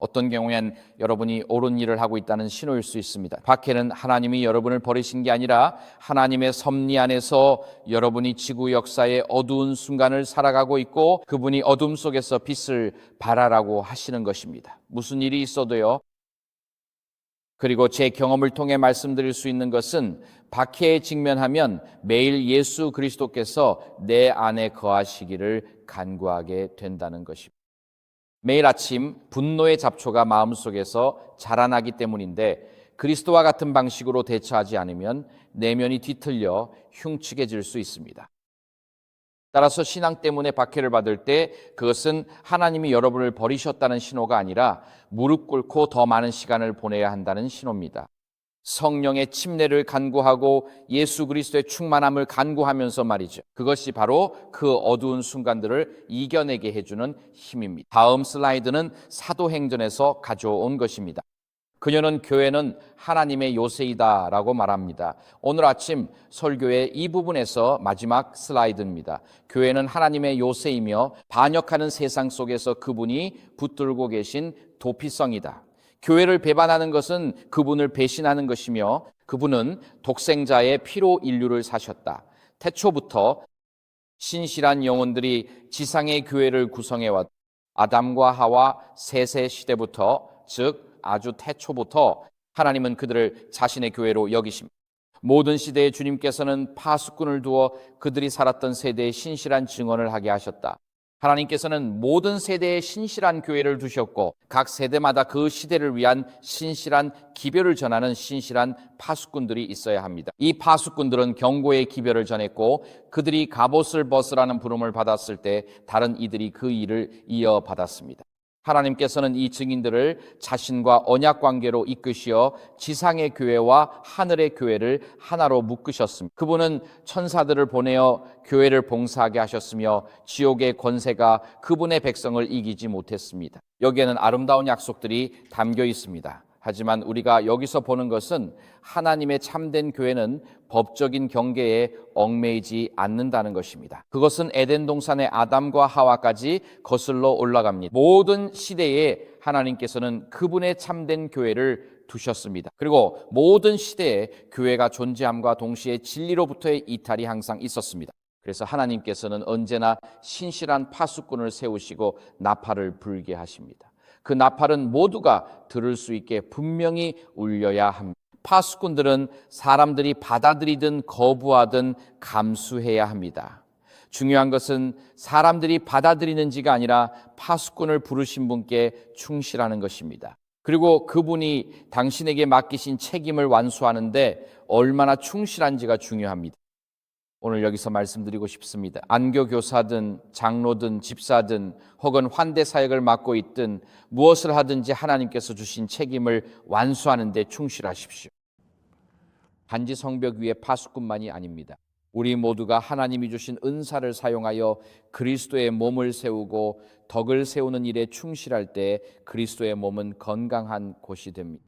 Speaker 1: 어떤 경우엔 여러분이 옳은 일을 하고 있다는 신호일 수 있습니다. 박해는 하나님이 여러분을 버리신 게 아니라 하나님의 섭리 안에서 여러분이 지구 역사의 어두운 순간을 살아가고 있고 그분이 어둠 속에서 빛을 발하라고 하시는 것입니다. 무슨 일이 있어도요. 그리고 제 경험을 통해 말씀드릴 수 있는 것은 박해에 직면하면 매일 예수 그리스도께서 내 안에 거하시기를 간구하게 된다는 것입니다. 매일 아침 분노의 잡초가 마음속에서 자라나기 때문인데 그리스도와 같은 방식으로 대처하지 않으면 내면이 뒤틀려 흉측해질 수 있습니다. 따라서 신앙 때문에 박해를 받을 때 그것은 하나님이 여러분을 버리셨다는 신호가 아니라 무릎 꿇고 더 많은 시간을 보내야 한다는 신호입니다. 성령의 침례를 간구하고 예수 그리스도의 충만함을 간구하면서 말이죠. 그것이 바로 그 어두운 순간들을 이겨내게 해주는 힘입니다. 다음 슬라이드는 사도행전에서 가져온 것입니다. 그녀는 교회는 하나님의 요새이다라고 말합니다. 오늘 아침 설교의 이 부분에서 마지막 슬라이드입니다. 교회는 하나님의 요새이며 반역하는 세상 속에서 그분이 붙들고 계신 도피성이다. 교회를 배반하는 것은 그분을 배신하는 것이며 그분은 독생자의 피로 인류를 사셨다. 태초부터 신실한 영혼들이 지상의 교회를 구성해왔 아담과 하와 셋의 시대부터, 즉 아주 태초부터 하나님은 그들을 자신의 교회로 여기십니다. 모든 시대에 주님께서는 파수꾼을 두어 그들이 살았던 세대의 신실한 증언을 하게 하셨다. 하나님께서는 모든 세대에 신실한 교회를 두셨고 각 세대마다 그 시대를 위한 신실한 기별을 전하는 신실한 파수꾼들이 있어야 합니다. 이 파수꾼들은 경고의 기별을 전했고 그들이 갑옷을 벗으라는 부름을 받았을 때 다른 이들이 그 일을 이어받았습니다. 하나님께서는 이 증인들을 자신과 언약 관계로 이끄시어 지상의 교회와 하늘의 교회를 하나로 묶으셨습니다. 그분은 천사들을 보내어 교회를 봉사하게 하셨으며 지옥의 권세가 그분의 백성을 이기지 못했습니다. 여기에는 아름다운 약속들이 담겨 있습니다. 하지만 우리가 여기서 보는 것은 하나님의 참된 교회는 법적인 경계에 얽매이지 않는다는 것입니다. 그것은 에덴 동산의 아담과 하와까지 거슬러 올라갑니다. 모든 시대에 하나님께서는 그분의 참된 교회를 두셨습니다. 그리고 모든 시대에 교회가 존재함과 동시에 진리로부터의 이탈이 항상 있었습니다. 그래서 하나님께서는 언제나 신실한 파수꾼을 세우시고 나팔을 불게 하십니다. 그 나팔은 모두가 들을 수 있게 분명히 울려야 합니다. 파수꾼들은 사람들이 받아들이든 거부하든 감수해야 합니다. 중요한 것은 사람들이 받아들이는지가 아니라 파수꾼을 부르신 분께 충실하는 것입니다. 그리고 그분이 당신에게 맡기신 책임을 완수하는데 얼마나 충실한지가 중요합니다. 오늘 여기서 말씀드리고 싶습니다. 안교 교사든 장로든 집사든 혹은 환대 사역을 맡고 있든 무엇을 하든지 하나님께서 주신 책임을 완수하는 데 충실하십시오. 단지 성벽 위에 파수꾼만이 아닙니다. 우리 모두가 하나님이 주신 은사를 사용하여 그리스도의 몸을 세우고 덕을 세우는 일에 충실할 때 그리스도의 몸은 건강한 곳이 됩니다.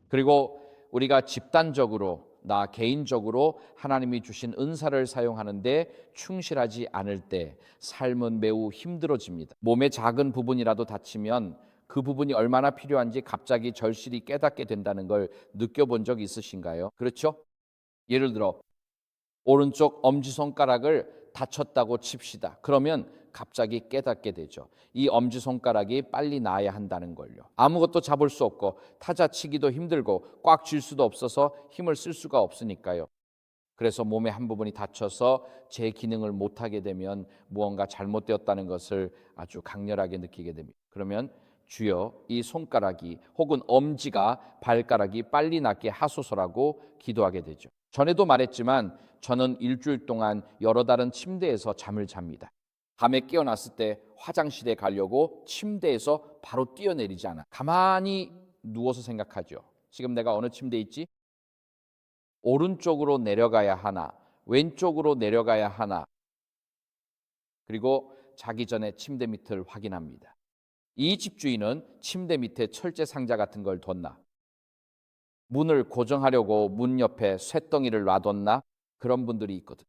Speaker 1: 그리고 우리가 집단적으로 나 개인적으로 하나님이 주신 은사를 사용하는데 충실하지 않을 때 삶은 매우 힘들어집니다. 몸의 작은 부분이라도 다치면 그 부분이 얼마나 필요한지 갑자기 절실히 깨닫게 된다는 걸 느껴본 적 있으신가요? 그렇죠? 예를 들어 오른쪽 엄지손가락을 다쳤다고 칩시다. 그러면 갑자기 깨닫게 되죠. 이 엄지손가락이 빨리 나아야 한다는 걸요. 아무것도 잡을 수 없고 타자 치기도 힘들고 꽉 쥘 수도 없어서 힘을 쓸 수가 없으니까요. 그래서 몸의 한 부분이 다쳐서 제 기능을 못하게 되면 무언가 잘못되었다는 것을 아주 강렬하게 느끼게 됩니다. 그러면 주여 이 손가락이 혹은 엄지가 발가락이 빨리 낫게 하소서라고 기도하게 되죠. 전에도 말했지만 저는 일주일 동안 여러 달은 침대에서 잠을 잡니다. 밤에 깨어났을 때 화장실에 가려고 침대에서 바로 뛰어내리지 않아. 가만히 누워서 생각하죠. 지금 내가 어느 침대에 있지? 오른쪽으로 내려가야 하나, 왼쪽으로 내려가야 하나. 그리고 자기 전에 침대 밑을 확인합니다. 이 집주인은 침대 밑에 철제 상자 같은 걸 뒀나? 문을 고정하려고 문 옆에 쇳덩이를 놔뒀나? 그런 분들이 있거든.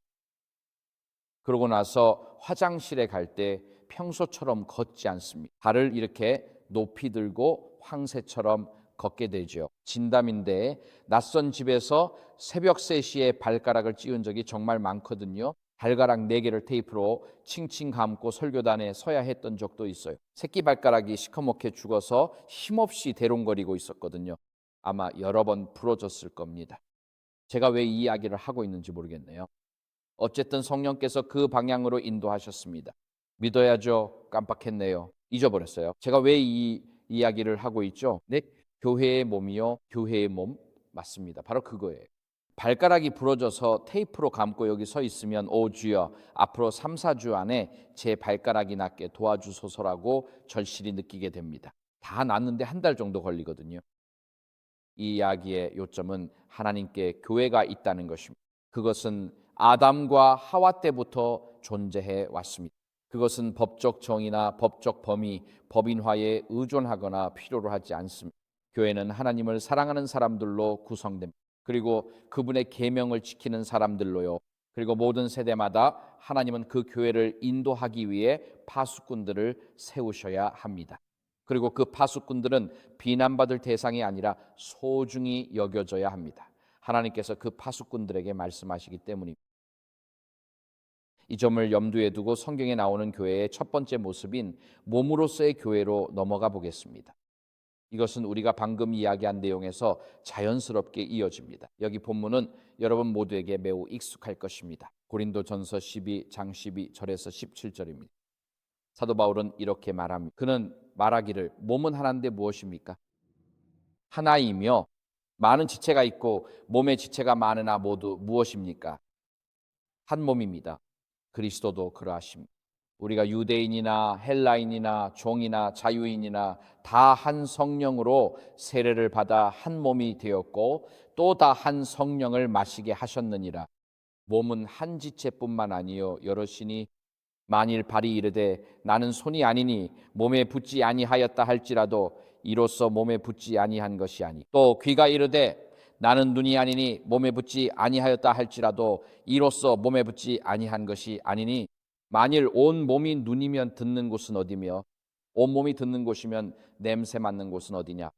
Speaker 1: 그러고 나서 화장실에 갈 때 평소처럼 걷지 않습니다. 발을 이렇게 높이 들고 황새처럼 걷게 되죠. 진담인데 낯선 집에서 새벽 3시에 발가락을 찧은 적이 정말 많거든요. 발가락 4개를 테이프로 칭칭 감고 설교단에 서야 했던 적도 있어요. 새끼 발가락이 시커멓게 죽어서 힘없이 대롱거리고 있었거든요. 아마 여러 번 부러졌을 겁니다. 제가 왜 이 이야기를 하고 있는지 모르겠네요. 어쨌든 성령께서 그 방향으로 인도하셨습니다. 믿어야죠. 깜빡했네요. 잊어버렸어요. 제가 왜 이 이야기를 하고 있죠? 네, 교회의 몸이요. 교회의 몸 맞습니다. 바로 그거예요. 발가락이 부러져서 테이프로 감고 여기 서 있으면 오 주여 앞으로 3, 4주 안에 제 발가락이 낫게 도와주소서라고 절실히 느끼게 됩니다. 다 낫는데 한 달 정도 걸리거든요. 이 이야기의 요점은 하나님께 교회가 있다는 것입니다. 그것은 아담과 하와 때부터 존재해 왔습니다. 그것은 법적 정의나 법적 범위, 법인화에 의존하거나 필요로 하지 않습니다. 교회는 하나님을 사랑하는 사람들로 구성됩니다. 그리고 그분의 계명을 지키는 사람들로요. 그리고 모든 세대마다 하나님은 그 교회를 인도하기 위해 파수꾼들을 세우셔야 합니다. 그리고 그 파수꾼들은 비난받을 대상이 아니라 소중히 여겨져야 합니다. 하나님께서 그 파수꾼들에게 말씀하시기 때문입니다. 이 점을 염두에 두고 성경에 나오는 교회의 첫 번째 모습인 몸으로서의 교회로 넘어가 보겠습니다. 이것은 우리가 방금 이야기한 내용에서 자연스럽게 이어집니다. 여기 본문은 여러분 모두에게 매우 익숙할 것입니다. 고린도전서 12장 12절에서 17절입니다. 사도 바울은 이렇게 말합니다. 그는 말하기를 몸은 하나인데 무엇입니까? 하나이며 많은 지체가 있고 몸의 지체가 많으나 모두 무엇입니까? 한 몸입니다. 그리스도도 그러하십니다. 우리가 유대인이나 헬라인이나 종이나 자유인이나 다 한 성령으로 세례를 받아 한 몸이 되었고 또 다 한 성령을 마시게 하셨느니라. 몸은 한 지체뿐만 아니요 여럿이니 만일 발이 이르되 나는 손이 아니니 몸에 붙지 아니하였다 할지라도 이로써 몸에 붙지 아니한 것이 아니 또 귀가 이르되 나는 눈이 아니니 몸에 붙지 아니하였다 할지라도 이로써 몸에 붙지 아니한 것이 아니니 만일 온 몸이 눈이면 듣는 곳은 어디며 온 몸이 듣는 곳이면 냄새 맡는 곳은 어디냐.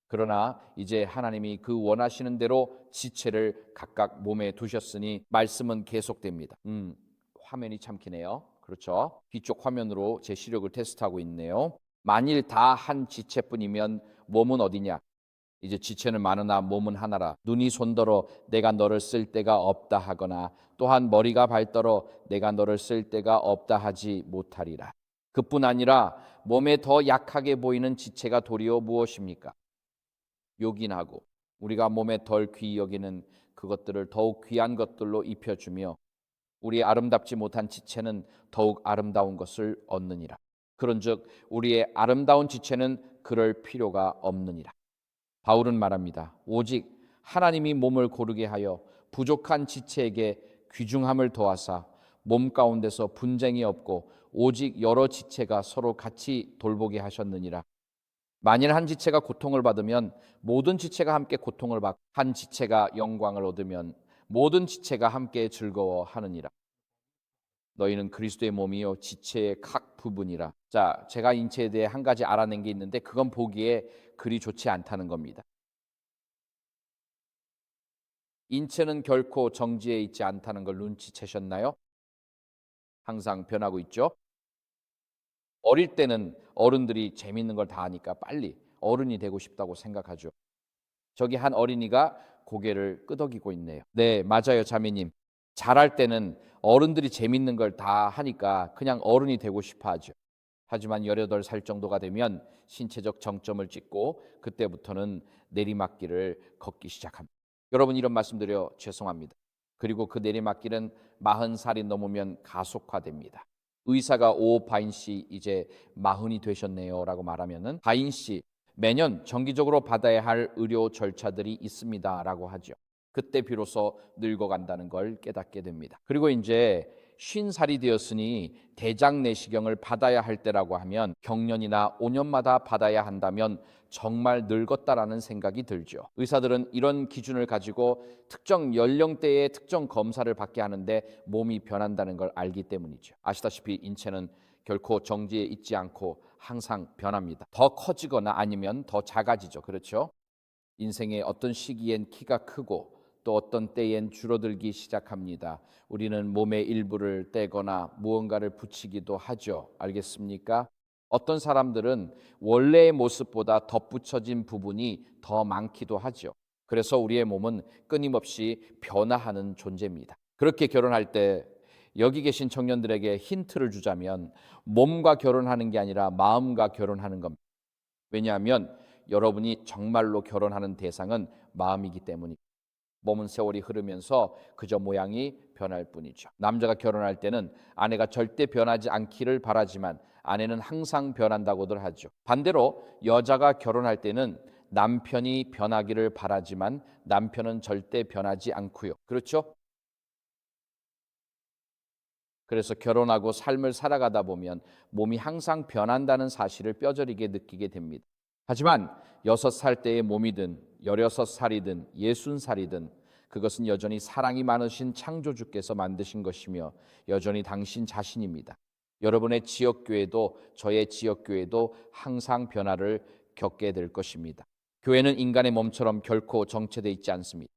Speaker 1: 그러나 이제 하나님이 그 원하시는 대로 지체를 각각 몸에 두셨으니 말씀은 계속됩니다. 화면이 참기네요. 그렇죠? 뒤쪽 화면으로 제 시력을 테스트하고 있네요. 만일 다 한 지체뿐이면 몸은 어디냐? 이제 지체는 많으나 몸은 하나라. 눈이 손더러 내가 너를 쓸 데가 없다 하거나 또한 머리가 발더러 내가 너를 쓸 데가 없다 하지 못하리라. 그뿐 아니라 몸에 더 약하게 보이는 지체가 도리어 무엇입니까? 요긴하고 우리가 몸에 덜 귀히 여기는 그것들을 더욱 귀한 것들로 입혀주며 우리의 아름답지 못한 지체는 더욱 아름다운 것을 얻느니라. 그런즉 우리의 아름다운 지체는 그럴 필요가 없느니라. 바울은 말합니다. 오직 하나님이 몸을 고르게 하여 부족한 지체에게 귀중함을 더하사 몸 가운데서 분쟁이 없고 오직 여러 지체가 서로 같이 돌보게 하셨느니라. 만일 한 지체가 고통을 받으면 모든 지체가 함께 고통을 받고 한 지체가 영광을 얻으면 모든 지체가 함께 즐거워하느니라. 너희는 그리스도의 몸이요 지체의 각 부분이라. 자, 제가 인체에 대해 한 가지 알아낸 게 있는데 그건 보기에 그리 좋지 않다는 겁니다. 인체는 결코 정지해 있지 않다는 걸 눈치채셨나요? 항상 변하고 있죠. 어릴 때는 어른들이 재밌는 걸 다 하니까 빨리 어른이 되고 싶다고 생각하죠. 저기 한 어린이가 고개를 끄덕이고 있네요. 네, 맞아요, 자매님. 잘할 때는 어른들이 재밌는 걸 다 하니까 그냥 어른이 되고 싶어 하죠. 하지만 18살 정도가 되면 신체적 정점을 찍고 그때부터는 내리막길을 걷기 시작합니다. 여러분 이런 말씀드려 죄송합니다. 그리고 그 내리막길은 40살이 넘으면 가속화됩니다. 의사가 오 바인 씨 이제 40이 되셨네요 라고 말하면은 바인 씨 매년 정기적으로 받아야 할 의료 절차들이 있습니다 라고 하죠. 그때 비로소 늙어간다는 걸 깨닫게 됩니다. 그리고 이제 50살이 되었으니 대장 내시경을 받아야 할 때라고 하면 경년이나 5년마다 받아야 한다면 정말 늙었다라는 생각이 들죠. 의사들은 이런 기준을 가지고 특정 연령대의 특정 검사를 받게 하는데 몸이 변한다는 걸 알기 때문이죠. 아시다시피 인체는 결코 정지에 있지 않고 항상 변합니다. 더 커지거나 아니면 더 작아지죠. 그렇죠? 인생의 어떤 시기엔 키가 크고 또 어떤 때엔 줄어들기 시작합니다. 우리는 몸의 일부를 떼거나 무언가를 붙이기도 하죠. 알겠습니까? 어떤 사람들은 원래의 모습보다 덧붙여진 부분이 더 많기도 하죠. 그래서 우리의 몸은 끊임없이 변화하는 존재입니다. 그렇게 결혼할 때 여기 계신 청년들에게 힌트를 주자면 몸과 결혼하는 게 아니라 마음과 결혼하는 겁니다. 왜냐하면 여러분이 정말로 결혼하는 대상은 마음이기 때문입니다. 몸은 세월이 흐르면서 그저 모양이 변할 뿐이죠. 남자가 결혼할 때는 아내가 절대 변하지 않기를 바라지만 아내는 항상 변한다고들 하죠. 반대로 여자가 결혼할 때는 남편이 변하기를 바라지만 남편은 절대 변하지 않고요. 그렇죠? 그래서 결혼하고 삶을 살아가다 보면 몸이 항상 변한다는 사실을 뼈저리게 느끼게 됩니다. 하지만 6살 때의 몸이든 16살이든 60살이든 그것은 여전히 사랑이 많으신 창조주께서 만드신 것이며 여전히 당신 자신입니다. 여러분의 지역교회도 저의 지역교회도 항상 변화를 겪게 될 것입니다. 교회는 인간의 몸처럼 결코 정체되어 있지 않습니다.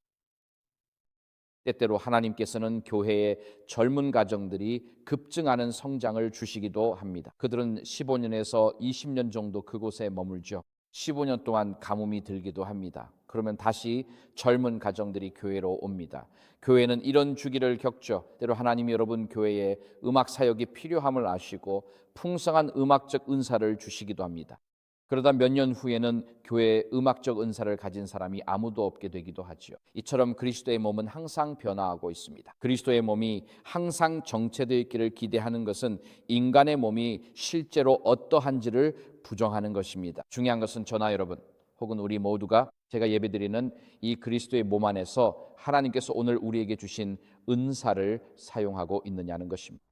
Speaker 1: 때때로 하나님께서는 교회의 젊은 가정들이 급증하는 성장을 주시기도 합니다. 그들은 15년에서 20년 정도 그곳에 머물죠. 15년 동안 가뭄이 들기도 합니다. 그러면 다시 젊은 가정들이 교회로 옵니다. 교회는 이런 주기를 겪죠. 때로 하나님이 여러분 교회에 음악 사역이 필요함을 아시고 풍성한 음악적 은사를 주시기도 합니다. 그러다 몇 년 후에는 교회에 음악적 은사를 가진 사람이 아무도 없게 되기도 하지요. 이처럼 그리스도의 몸은 항상 변화하고 있습니다. 그리스도의 몸이 항상 정체되어 있기를 기대하는 것은 인간의 몸이 실제로 어떠한지를 부정하는 것입니다. 중요한 것은 저나 여러분 혹은 우리 모두가 제가 예배드리는 이 그리스도의 몸 안에서 하나님께서 오늘 우리에게 주신 은사를 사용하고 있느냐는 것입니다.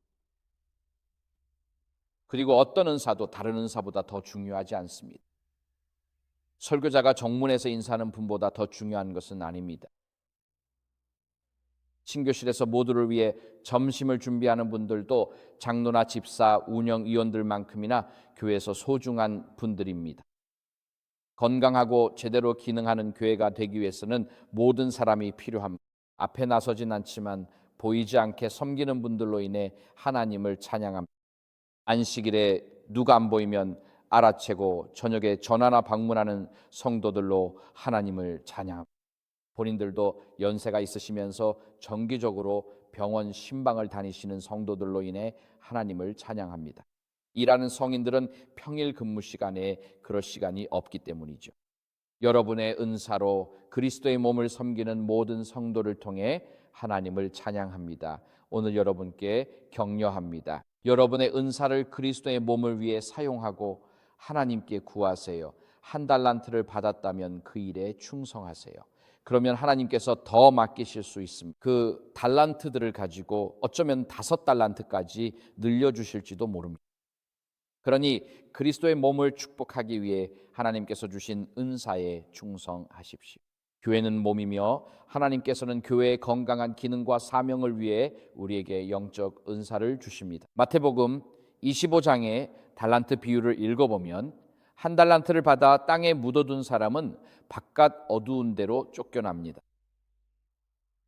Speaker 1: 그리고 어떤 은사도 다른 은사보다 더 중요하지 않습니다. 설교자가 정문에서 인사하는 분보다 더 중요한 것은 아닙니다. 신교실에서 모두를 위해 점심을 준비하는 분들도 장로나 집사, 운영위원들만큼이나 교회에서 소중한 분들입니다. 건강하고 제대로 기능하는 교회가 되기 위해서는 모든 사람이 필요합니다. 앞에 나서진 않지만 보이지 않게 섬기는 분들로 인해 하나님을 찬양합니다. 안식일에 누가 안 보이면 알아채고 저녁에 전화나 방문하는 성도들로 하나님을 찬양합니다. 본인들도 연세가 있으시면서 정기적으로 병원 신방을 다니시는 성도들로 인해 하나님을 찬양합니다. 일하는 성인들은 평일 근무 시간에 그럴 시간이 없기 때문이죠. 여러분의 은사로 그리스도의 몸을 섬기는 모든 성도를 통해 하나님을 찬양합니다. 오늘 여러분께 격려합니다. 여러분의 은사를 그리스도의 몸을 위해 사용하고 하나님께 구하세요. 한 달란트를 받았다면 그 일에 충성하세요. 그러면 하나님께서 더 맡기실 수 있습니다. 그 달란트들을 가지고 어쩌면 5달란트까지 늘려주실지도 모릅니다. 그러니 그리스도의 몸을 축복하기 위해 하나님께서 주신 은사에 충성하십시오. 교회는 몸이며 하나님께서는 교회의 건강한 기능과 사명을 위해 우리에게 영적 은사를 주십니다. 마태복음 25장의 달란트 비유를 읽어보면 한 달란트를 받아 땅에 묻어둔 사람은 바깥 어두운 데로 쫓겨납니다.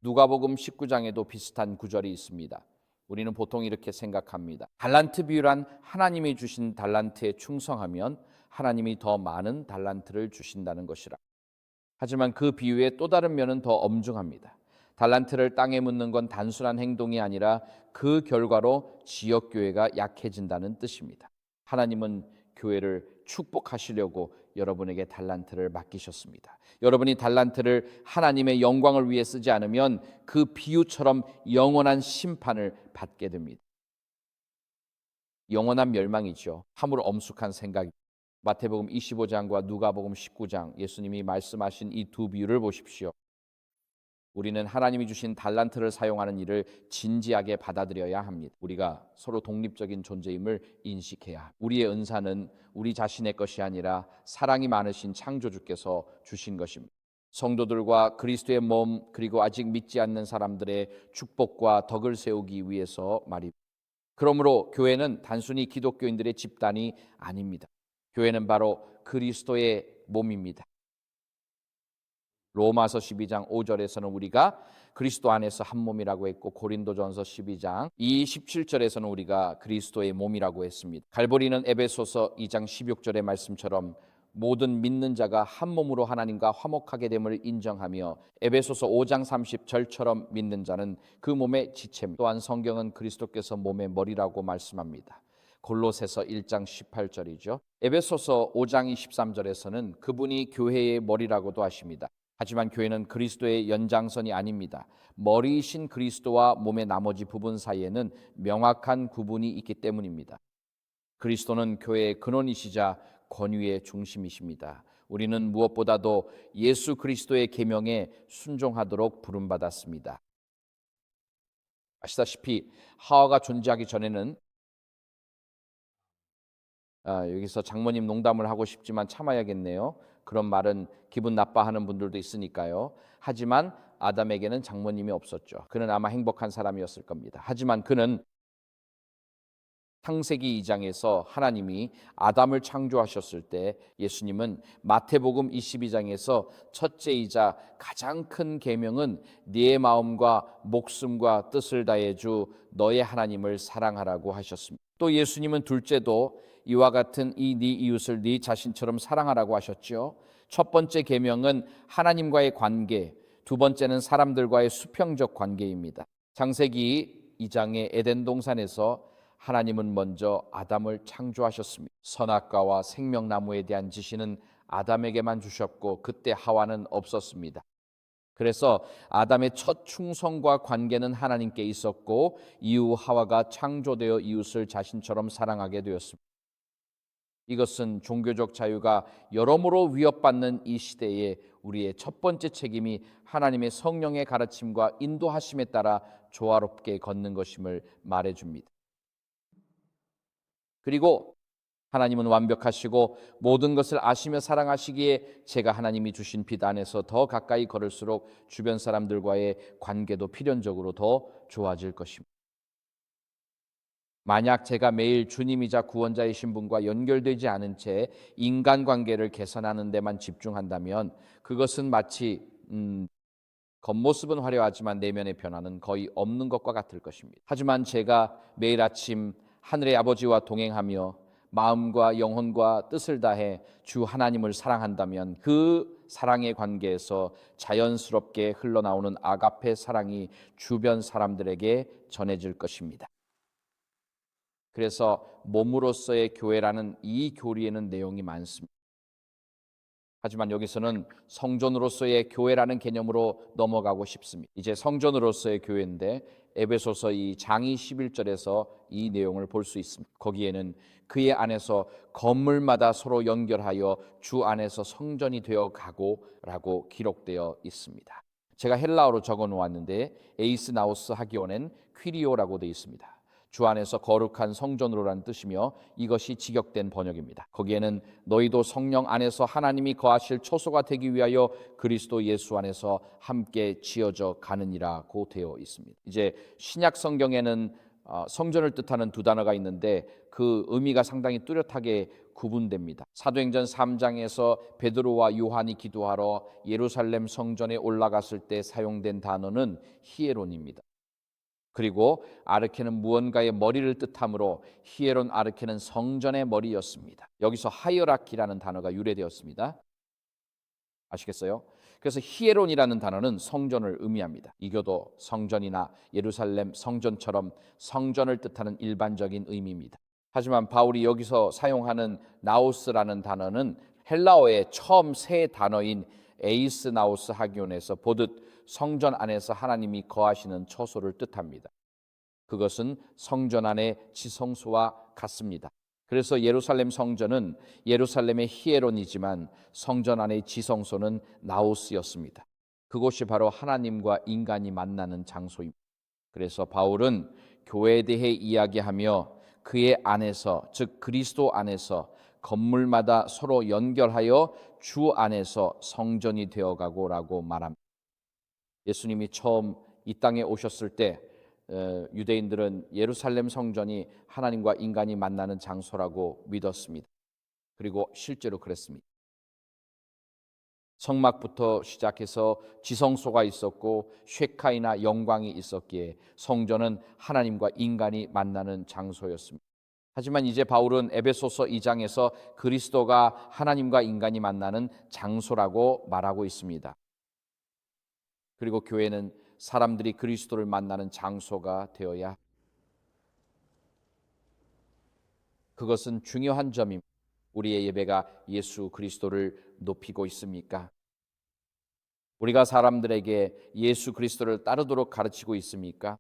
Speaker 1: 누가복음 19장에도 비슷한 구절이 있습니다. 우리는 보통 이렇게 생각합니다. 달란트 비유란 하나님이 주신 달란트에 충성하면 하나님이 더 많은 달란트를 주신다는 것이라. 하지만 그 비유의 또 다른 면은 더 엄중합니다. 달란트를 땅에 묻는 건 단순한 행동이 아니라 그 결과로 지역교회가 약해진다는 뜻입니다. 하나님은 교회를 축복하시려고 여러분에게 달란트를 맡기셨습니다. 여러분이 달란트를 하나님의 영광을 위해 쓰지 않으면 그 비유처럼 영원한 심판을 받게 됩니다. 영원한 멸망이죠. 참으로 엄숙한 생각입니다. 마태복음 25장과 누가복음 19장 예수님이 말씀하신 이 두 비유를 보십시오. 우리는 하나님이 주신 달란트를 사용하는 일을 진지하게 받아들여야 합니다. 우리가 서로 독립적인 존재임을 인식해야 합니다. 우리의 은사는 우리 자신의 것이 아니라 사랑이 많으신 창조주께서 주신 것입니다. 성도들과 그리스도의 몸 그리고 아직 믿지 않는 사람들의 축복과 덕을 세우기 위해서 말입니다. 그러므로 교회는 단순히 기독교인들의 집단이 아닙니다. 교회는 바로 그리스도의 몸입니다. 로마서 12장 5절에서는 우리가 그리스도 안에서 한 몸이라고 했고 고린도전서 12장 17절에서는 우리가 그리스도의 몸이라고 했습니다. 갈보리는 에베소서 2장 16절의 말씀처럼 모든 믿는 자가 한 몸으로 하나님과 화목하게 됨을 인정하며 에베소서 5장 30절처럼 믿는 자는 그 몸의 지체입니다. 또한 성경은 그리스도께서 몸의 머리라고 말씀합니다. 골로새서 1장 18절이죠. 에베소서 5장 23절에서는 그분이 교회의 머리라고도 하십니다. 하지만 교회는 그리스도의 연장선이 아닙니다. 머리이신 그리스도와 몸의 나머지 부분 사이에는 명확한 구분이 있기 때문입니다. 그리스도는 교회의 근원이시자 권위의 중심이십니다. 우리는 무엇보다도 예수 그리스도의 계명에 순종하도록 부름받았습니다. 아시다시피 하와가 존재하기 전에는 여기서 장모님 농담을 하고 싶지만 참아야겠네요. 그런 말은 기분 나빠하는 분들도 있으니까요. 하지만 아담에게는 장모님이 없었죠. 그는 아마 행복한 사람이었을 겁니다. 하지만 그는 창세기 2장에서 하나님이 아담을 창조하셨을 때 예수님은 마태복음 22장에서 첫째이자 가장 큰 계명은 네 마음과 목숨과 뜻을 다해 주 너의 하나님을 사랑하라고 하셨습니다. 또 예수님은 둘째도 이와 같은 이 네 이웃을 네 자신처럼 사랑하라고 하셨죠. 첫 번째 계명은 하나님과의 관계, 두 번째는 사람들과의 수평적 관계입니다. 창세기 2장의 에덴 동산에서 하나님은 먼저 아담을 창조하셨습니다. 선악과와 생명나무에 대한 지시는 아담에게만 주셨고 그때 하와는 없었습니다. 그래서 아담의 첫 충성과 관계는 하나님께 있었고 이후 하와가 창조되어 이웃을 자신처럼 사랑하게 되었습니다. 이것은 종교적 자유가 여러모로 위협받는 이 시대에 우리의 첫 번째 책임이 하나님의 성령의 가르침과 인도하심에 따라 조화롭게 걷는 것임을 말해줍니다. 그리고 하나님은 완벽하시고 모든 것을 아시며 사랑하시기에 제가 하나님이 주신 빛 안에서 더 가까이 걸을수록 주변 사람들과의 관계도 필연적으로 더 좋아질 것입니다. 만약 제가 매일 주님이자 구원자이신 분과 연결되지 않은 채 인간관계를 개선하는 데만 집중한다면 그것은 마치 겉모습은 화려하지만 내면의 변화는 거의 없는 것과 같을 것입니다. 하지만 제가 매일 아침 하늘의 아버지와 동행하며 마음과 영혼과 뜻을 다해 주 하나님을 사랑한다면 그 사랑의 관계에서 자연스럽게 흘러나오는 아가페 사랑이 주변 사람들에게 전해질 것입니다. 그래서 몸으로서의 교회라는 이 교리에는 내용이 많습니다. 하지만 여기서는 성전으로서의 교회라는 개념으로 넘어가고 싶습니다. 이제 성전으로서의 교회인데 에베소서 이 장이 11절에서 이 내용을 볼 수 있습니다. 거기에는 그의 안에서 건물마다 서로 연결하여 주 안에서 성전이 되어 가고라고 기록되어 있습니다. 제가 헬라어로 적어 놓았는데 에이스 나우스 하기오는 퀴리오라고 되어 있습니다. 주 안에서 거룩한 성전으로라는 뜻이며 이것이 직역된 번역입니다. 거기에는 너희도 성령 안에서 하나님이 거하실 초소가 되기 위하여 그리스도 예수 안에서 함께 지어져 가느니라고 되어 있습니다. 이제 신약 성경에는 성전을 뜻하는 두 단어가 있는데 그 의미가 상당히 뚜렷하게 구분됩니다. 사도행전 3장에서 베드로와 요한이 기도하러 예루살렘 성전에 올라갔을 때 사용된 단어는 히에론입니다. 그리고 아르케는 무언가의 머리를 뜻하므로 히에론 아르케는 성전의 머리였습니다. 여기서 하이어라키라는 단어가 유래되었습니다. 아시겠어요? 그래서 히에론이라는 단어는 성전을 의미합니다. 이교도 성전이나 예루살렘 성전처럼 성전을 뜻하는 일반적인 의미입니다. 하지만 바울이 여기서 사용하는 나우스라는 단어는 헬라어의 처음 세 단어인 에이스 나우스 하기온에서 보듯 성전 안에서 하나님이 거하시는 처소를 뜻합니다. 그것은 성전 안의 지성소와 같습니다. 그래서 예루살렘 성전은 예루살렘의 히에론이지만 성전 안의 지성소는 나우스였습니다. 그곳이 바로 하나님과 인간이 만나는 장소입니다. 그래서 바울은 교회에 대해 이야기하며 그의 안에서, 즉 그리스도 안에서 건물마다 서로 연결하여 주 안에서 성전이 되어가고라고 말합니다. 예수님이 처음 이 땅에 오셨을 때 유대인들은 예루살렘 성전이 하나님과 인간이 만나는 장소라고 믿었습니다. 그리고 실제로 그랬습니다. 성막부터 시작해서 지성소가 있었고 쉐카이나 영광이 있었기에 성전은 하나님과 인간이 만나는 장소였습니다. 하지만 이제 바울은 에베소서 2장에서 그리스도가 하나님과 인간이 만나는 장소라고 말하고 있습니다. 그리고 교회는 사람들이 그리스도를 만나는 장소가 되어야, 그것은 중요한 점입니다. 우리의 예배가 예수 그리스도를 높이고 있습니까? 우리가 사람들에게 예수 그리스도를 따르도록 가르치고 있습니까?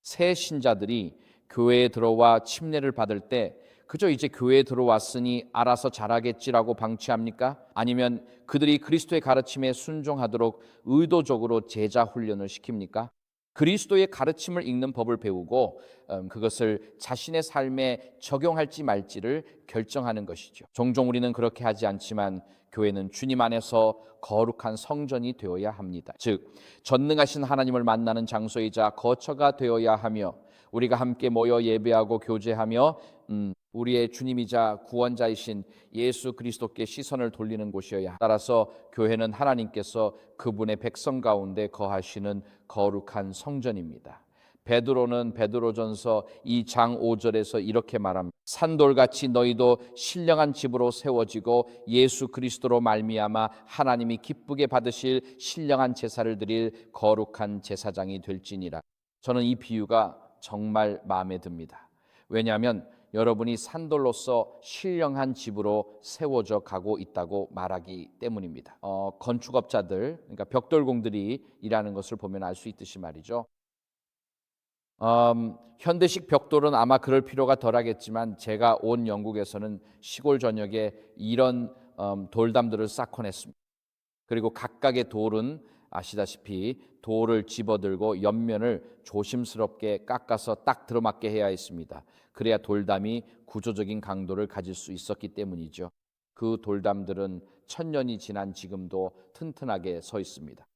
Speaker 1: 새 신자들이 교회에 들어와 침례를 받을 때 그저 이제 교회에 들어왔으니 알아서 잘하겠지라고 방치합니까? 아니면 그들이 그리스도의 가르침에 순종하도록 의도적으로 제자 훈련을 시킵니까? 그리스도의 가르침을 읽는 법을 배우고 그것을 자신의 삶에 적용할지 말지를 결정하는 것이죠. 종종 우리는 그렇게 하지 않지만 교회는 주님 안에서 거룩한 성전이 되어야 합니다. 즉 전능하신 하나님을 만나는 장소이자 거처가 되어야 하며, 우리가 함께 모여 예배하고 교제하며 우리의 주님이자 구원자이신 예수 그리스도께 시선을 돌리는 곳이어야. 따라서 교회는 하나님께서 그분의 백성 가운데 거하시는 거룩한 성전입니다. 베드로는 베드로전서 2장 5절에서 이렇게 말합니다. 산돌같이 너희도 신령한 집으로 세워지고 예수 그리스도로 말미암아 하나님이 기쁘게 받으실 신령한 제사를 드릴 거룩한 제사장이 될지니라. 저는 이 비유가 정말 마음에 듭니다. 왜냐하면 여러분이 산돌로서 신령한 집으로 세워져 가고 있다고 말하기 때문입니다. 건축업자들, 그러니까 벽돌공들이 일하는 것을 보면 알 수 있듯이 말이죠. 현대식 벽돌은 아마 그럴 필요가 덜하겠지만 제가 온 영국에서는 시골 전역에 이런 돌담들을 쌓곤 했습니다. 그리고 각각의 돌은 아시다시피 돌을 집어들고 옆면을 조심스럽게 깎아서 딱 들어맞게 해야 했습니다. 그래야 돌담이 구조적인 강도를 가질 수 있었기 때문이죠. 그 돌담들은 1000년이 지난 지금도 튼튼하게 서 있습니다.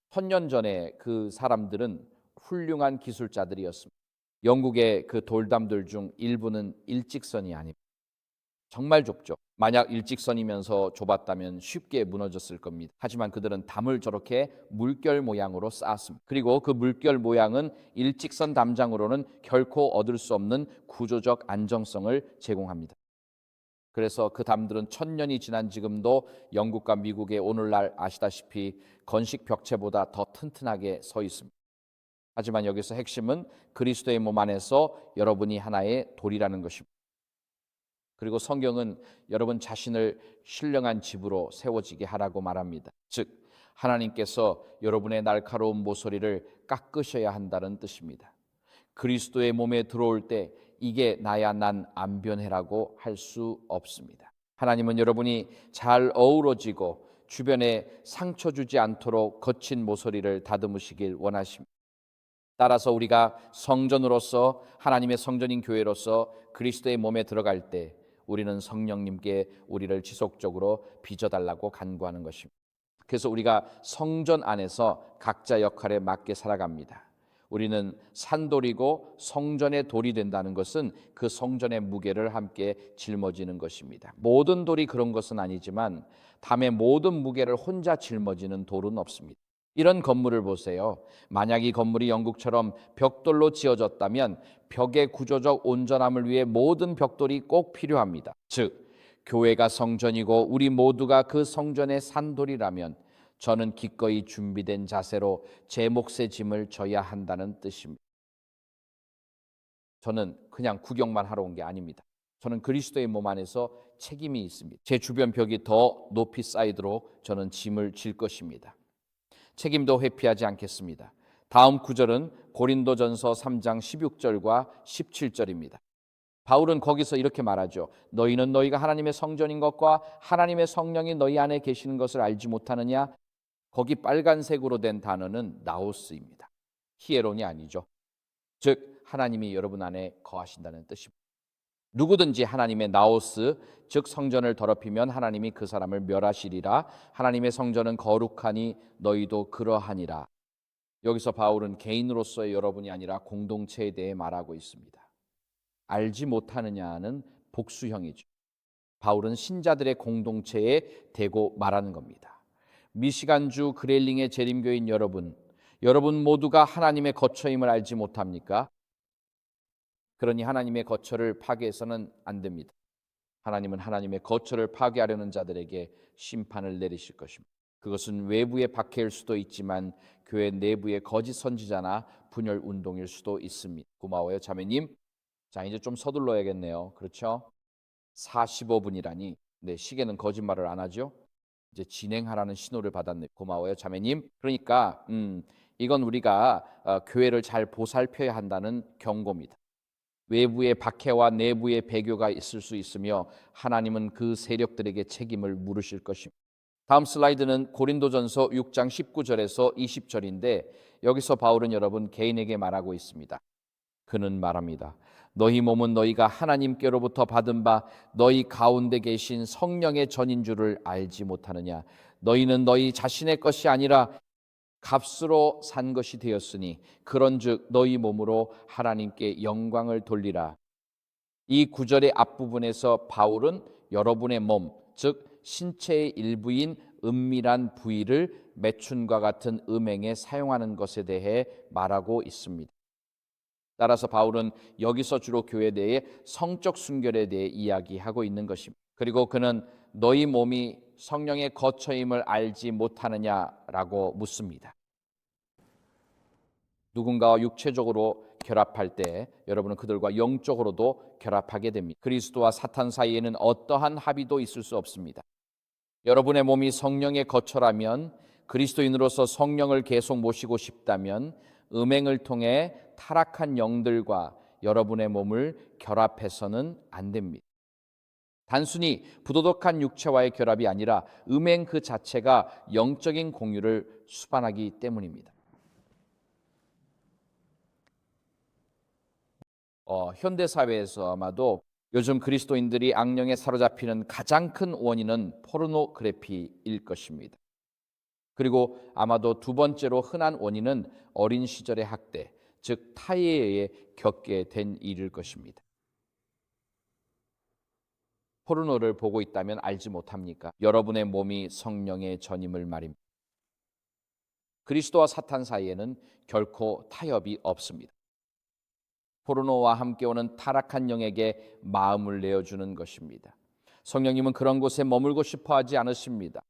Speaker 1: 1000년 전에 그 사람들은 훌륭한 기술자들이었습니다. 영국의 그 돌담들 중 일부는 일직선이 아닙니다. 정말 좁죠. 만약 일직선이면서 좁았다면 쉽게 무너졌을 겁니다. 하지만 그들은 담을 저렇게 물결 모양으로 쌓았습니다. 그리고 그 물결 모양은 일직선 담장으로는 결코 얻을 수 없는 구조적 안정성을 제공합니다. 그래서 그 담들은 1000년이 지난 지금도 영국과 미국의 오늘날 아시다시피 건식 벽체보다 더 튼튼하게 서 있습니다. 하지만 여기서 핵심은 그리스도의 몸 안에서 여러분이 하나의 돌이라는 것입니다. 그리고 성경은 여러분 자신을 신령한 집으로 세워지게 하라고 말합니다. 즉 하나님께서 여러분의 날카로운 모서리를 깎으셔야 한다는 뜻입니다. 그리스도의 몸에 들어올 때 이게 나야 난 안 변해라고 할 수 없습니다. 하나님은 여러분이 잘 어우러지고 주변에 상처 주지 않도록 거친 모서리를 다듬으시길 원하십니다. 따라서 우리가 성전으로서, 하나님의 성전인 교회로서 그리스도의 몸에 들어갈 때 우리는 성령님께 우리를 지속적으로 빚어달라고 간구하는 것입니다. 그래서 우리가 성전 안에서 각자 역할에 맞게 살아갑니다. 우리는 산돌이고 성전의 돌이 된다는 것은 그 성전의 무게를 함께 짊어지는 것입니다. 모든 돌이 그런 것은 아니지만 담의 모든 무게를 혼자 짊어지는 돌은 없습니다. 이런 건물을 보세요. 만약 이 건물이 영국처럼 벽돌로 지어졌다면 벽의 구조적 온전함을 위해 모든 벽돌이 꼭 필요합니다. 즉, 교회가 성전이고 우리 모두가 그 성전의 산돌이라면 저는 기꺼이 준비된 자세로 제 몫의 짐을 져야 한다는 뜻입니다. 저는 그냥 구경만 하러 온 게 아닙니다. 저는 그리스도의 몸 안에서 책임이 있습니다. 제 주변 벽이 더 높이 쌓이도록 저는 짐을 질 것입니다. 책임도 회피하지 않겠습니다. 다음 구절은 고린도전서 3장 16절과 17절입니다. 바울은 거기서 이렇게 말하죠. 너희는 너희가 하나님의 성전인 것과 하나님의 성령이 너희 안에 계시는 것을 알지 못하느냐? 거기 빨간색으로 된 단어는 나오스입니다. 히에론이 아니죠. 즉 하나님이 여러분 안에 거하신다는 뜻입니다. 누구든지 하나님의 나오스, 즉 성전을 더럽히면 하나님이 그 사람을 멸하시리라. 하나님의 성전은 거룩하니 너희도 그러하니라. 여기서 바울은 개인으로서의 여러분이 아니라 공동체에 대해 말하고 있습니다. 알지 못하느냐는 복수형이죠. 바울은 신자들의 공동체에 대고 말하는 겁니다. 미시간주 그레일링의 재림교인 여러분 모두가 하나님의 거처임을 알지 못합니까? 그러니 하나님의 거처를 파괴해서는 안 됩니다. 하나님은 하나님의 거처를 파괴하려는 자들에게 심판을 내리실 것입니다. 그것은 외부의 박해일 수도 있지만 교회 내부의 거짓 선지자나 분열 운동일 수도 있습니다. 고마워요, 자매님. 자, 이제 좀 서둘러야겠네요. 그렇죠? 45분이라니. 네, 시계는 거짓말을 안 하죠. 이제 진행하라는 신호를 받았네. 고마워요, 자매님. 그러니까 이건 우리가 교회를 잘 보살펴야 한다는 경고입니다. 외부의 박해와 내부의 배교가 있을 수 있으며 하나님은 그 세력들에게 책임을 물으실 것입니다. 다음 슬라이드는 고린도전서 6장 19절에서 20절인데 여기서 바울은 여러분 개인에게 말하고 있습니다. 그는 말합니다. 너희 몸은 너희가 하나님께로부터 받은 바 너희 가운데 계신 성령의 전인 줄을 알지 못하느냐. 너희는 너희 자신의 것이 아니라 값으로 산 것이 되었으니 그런즉 너희 몸으로 하나님께 영광을 돌리라. 이 구절의 앞부분에서 바울은 여러분의 몸, 즉 신체의 일부인 은밀한 부위를 매춘과 같은 음행에 사용하는 것에 대해 말하고 있습니다. 따라서 바울은 여기서 주로 교회 내의 성적 순결에 대해 이야기하고 있는 것입니다. 그리고 그는 너희 몸이 성령의 거처임을 알지 못하느냐라고 묻습니다. 누군가와 육체적으로 결합할 때 여러분은 그들과 영적으로도 결합하게 됩니다. 그리스도와 사탄 사이에는 어떠한 합의도 있을 수 없습니다. 여러분의 몸이 성령의 거처라면, 그리스도인으로서 성령을 계속 모시고 싶다면 음행을 통해 타락한 영들과 여러분의 몸을 결합해서는 안 됩니다. 단순히 부도덕한 육체와의 결합이 아니라 음행 그 자체가 영적인 공유를 수반하기 때문입니다. 현대 사회에서 아마도 요즘 그리스도인들이 악령에 사로잡히는 가장 큰 원인은 포르노그래피일 것입니다. 그리고 아마도 두 번째로 흔한 원인은 어린 시절의 학대, 즉 타에 의해 겪게 된 일일 것입니다. 포르노를 보고 있다면 알지 못합니까? 여러분의 몸이 성령의 전임을 말입니다. 그리스도와 사탄 사이에는 결코 타협이 없습니다. 포르노와 함께 오는 타락한 영에게 마음을 내어주는 것입니다. 성령님은 그런 곳에 머물고 싶어 하지 않으십니다.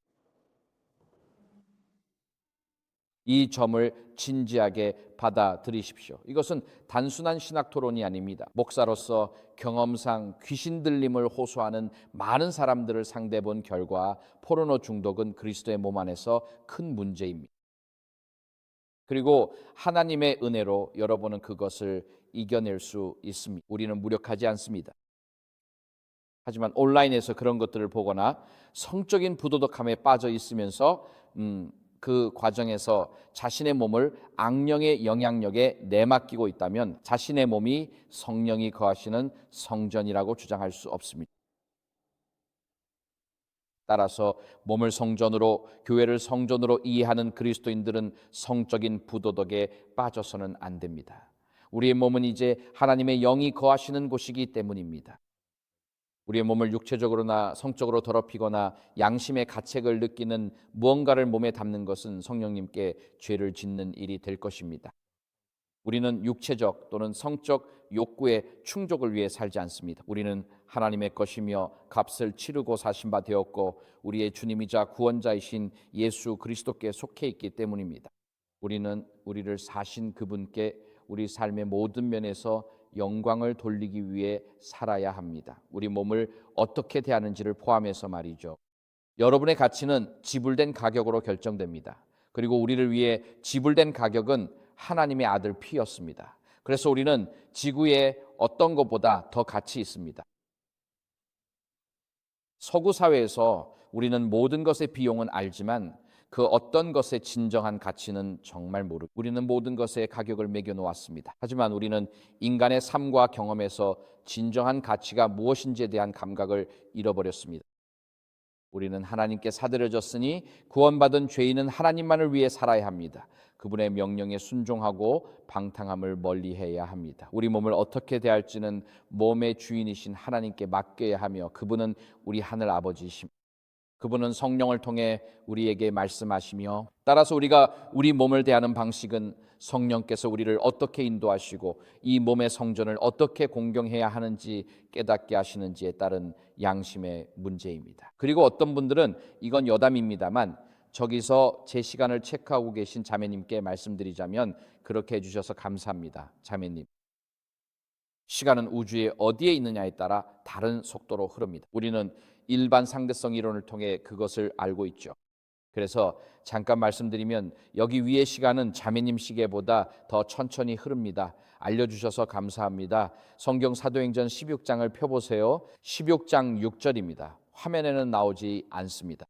Speaker 1: 이 점을 진지하게 받아들이십시오. 이것은 단순한 신학 토론이 아닙니다. 목사로서 경험상 귀신 들림을 호소하는 많은 사람들을 상대해 본 결과 포르노 중독은 그리스도의 몸 안에서 큰 문제입니다. 그리고 하나님의 은혜로 여러분은 그것을 이겨낼 수 있습니다. 우리는 무력하지 않습니다. 하지만 온라인에서 그런 것들을 보거나 성적인 부도덕함에 빠져 있으면서 그 과정에서 자신의 몸을 악령의 영향력에 내맡기고 있다면 자신의 몸이 성령이 거하시는 성전이라고 주장할 수 없습니다. 따라서 몸을 성전으로, 교회를 성전으로 이해하는 그리스도인들은 성적인 부도덕에 빠져서는 안 됩니다. 우리의 몸은 이제 하나님의 영이 거하시는 곳이기 때문입니다. 우리의 몸을 육체적으로나 성적으로 더럽히거나 양심의 가책을 느끼는 무언가를 몸에 담는 것은 성령님께 죄를 짓는 일이 될 것입니다. 우리는 육체적 또는 성적 욕구의 충족을 위해 살지 않습니다. 우리는 하나님의 것이며 값을 치르고 사신 바 되었고 우리의 주님이자 구원자이신 예수 그리스도께 속해 있기 때문입니다. 우리는 우리를 사신 그분께 우리 삶의 모든 면에서 영광을 돌리기 위해 살아야 합니다. 우리 몸을 어떻게 대하는지를 포함해서 말이죠. 여러분의 가치는 지불된 가격으로 결정됩니다. 그리고 우리를 위해 지불된 가격은 하나님의 아들 피였습니다. 그래서 우리는 지구의 어떤 것보다 더 가치 있습니다. 서구 사회에서 우리는 모든 것의 비용은 알지만 그 어떤 것의 진정한 가치는 정말 모르고 우리는 모든 것의 가격을 매겨 놓았습니다. 하지만 우리는 인간의 삶과 경험에서 진정한 가치가 무엇인지에 대한 감각을 잃어버렸습니다. 우리는 하나님께 사드려졌으니 구원받은 죄인은 하나님만을 위해 살아야 합니다. 그분의 명령에 순종하고 방탕함을 멀리해야 합니다. 우리 몸을 어떻게 대할지는 몸의 주인이신 하나님께 맡겨야 하며 그분은 우리 하늘 아버지이십니다. 그분은 성령을 통해 우리에게 말씀하시며, 따라서 우리가 우리 몸을 대하는 방식은 성령께서 우리를 어떻게 인도하시고 이 몸의 성전을 어떻게 공경해야 하는지 깨닫게 하시는지에 따른 양심의 문제입니다. 그리고 어떤 분들은, 이건 여담입니다만, 저기서 제 시간을 체크하고 계신 자매님께 말씀드리자면, 그렇게 해주셔서 감사합니다. 자매님, 시간은 우주의 어디에 있느냐에 따라 다른 속도로 흐릅니다. 우리는 일반 상대성 이론을 통해 그것을 알고 있죠. 그래서 잠깐 말씀드리면, 여기 위의 시간은 자매님 시계보다 더 천천히 흐릅니다. 알려주셔서 감사합니다. 성경 사도행전 16장을 펴보세요. 16장 6절입니다. 화면에는 나오지 않습니다.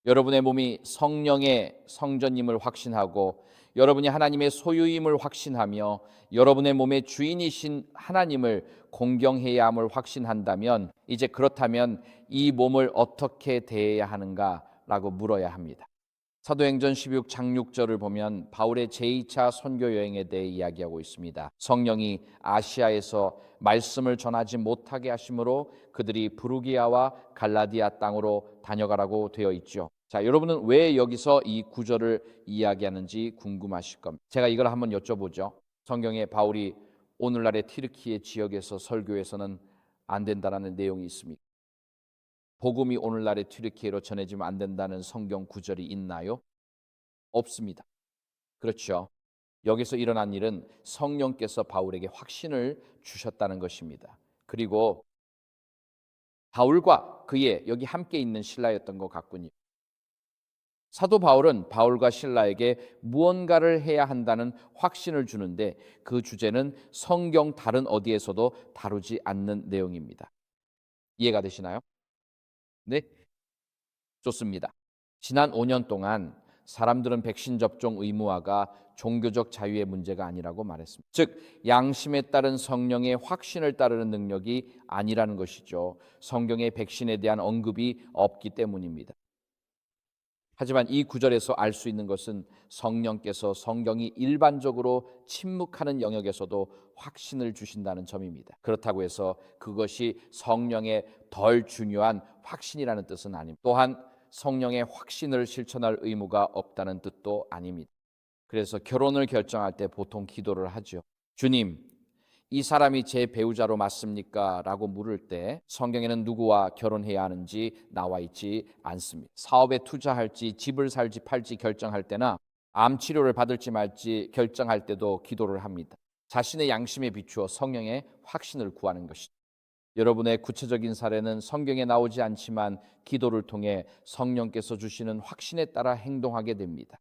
Speaker 1: 여러분의 몸이 성령의 성전임을 확신하고 여러분이 하나님의 소유임을 확신하며 여러분의 몸의 주인이신 하나님을 공경해야 함을 확신한다면, 이제 그렇다면 이 몸을 어떻게 대해야 하는가라고 물어야 합니다. 사도행전 16장 6절을 보면 바울의 제2차 선교 여행에 대해 이야기하고 있습니다. 성령이 아시아에서 말씀을 전하지 못하게 하심으로 그들이 부르기아와 갈라디아 땅으로 다녀가라고 되어 있죠. 자, 여러분은 왜 여기서 이 구절을 이야기하는지 궁금하실 겁니다. 제가 이걸 한번 여쭤보죠. 성경에 바울이 오늘날의 튀르키예 지역에서 설교해서는 안 된다라는 내용이 있습니다. 복음이 오늘날의 튀르키예로 전해지면 안 된다는 성경 구절이 있나요? 없습니다. 그렇죠. 여기서 일어난 일은 성령께서 바울에게 확신을 주셨다는 것입니다. 그리고 바울과 그의 여기 함께 있는 신라였던 것 같군요. 사도 바울은 바울과 신라에게 무언가를 해야 한다는 확신을 주는데, 그 주제는 성경 다른 어디에서도 다루지 않는 내용입니다. 이해가 되시나요? 네, 좋습니다. 지난 5년 동안 사람들은 백신 접종 의무화가 종교적 자유의 문제가 아니라고 말했습니다. 즉, 양심에 따른 성령의 확신을 따르는 능력이 아니라는 것이죠. 성경의 백신에 대한 언급이 없기 때문입니다. 하지만 이 구절에서 알 수 있는 것은 성령께서 성경이 일반적으로 침묵하는 영역에서도 확신을 주신다는 점입니다. 그렇다고 해서 그것이 성령의 덜 중요한 확신이라는 뜻은 아닙니다. 또한 성령의 확신을 실천할 의무가 없다는 뜻도 아닙니다. 그래서 결혼을 결정할 때 보통 기도를 하죠. 주님, 이 사람이 제 배우자로 맞습니까? 라고 물을 때 성경에는 누구와 결혼해야 하는지 나와 있지 않습니다. 사업에 투자할지 집을 살지 팔지 결정할 때나 암 치료를 받을지 말지 결정할 때도 기도를 합니다. 자신의 양심에 비추어 성령의 확신을 구하는 것이죠. 여러분의 구체적인 사례는 성경에 나오지 않지만 기도를 통해 성령께서 주시는 확신에 따라 행동하게 됩니다.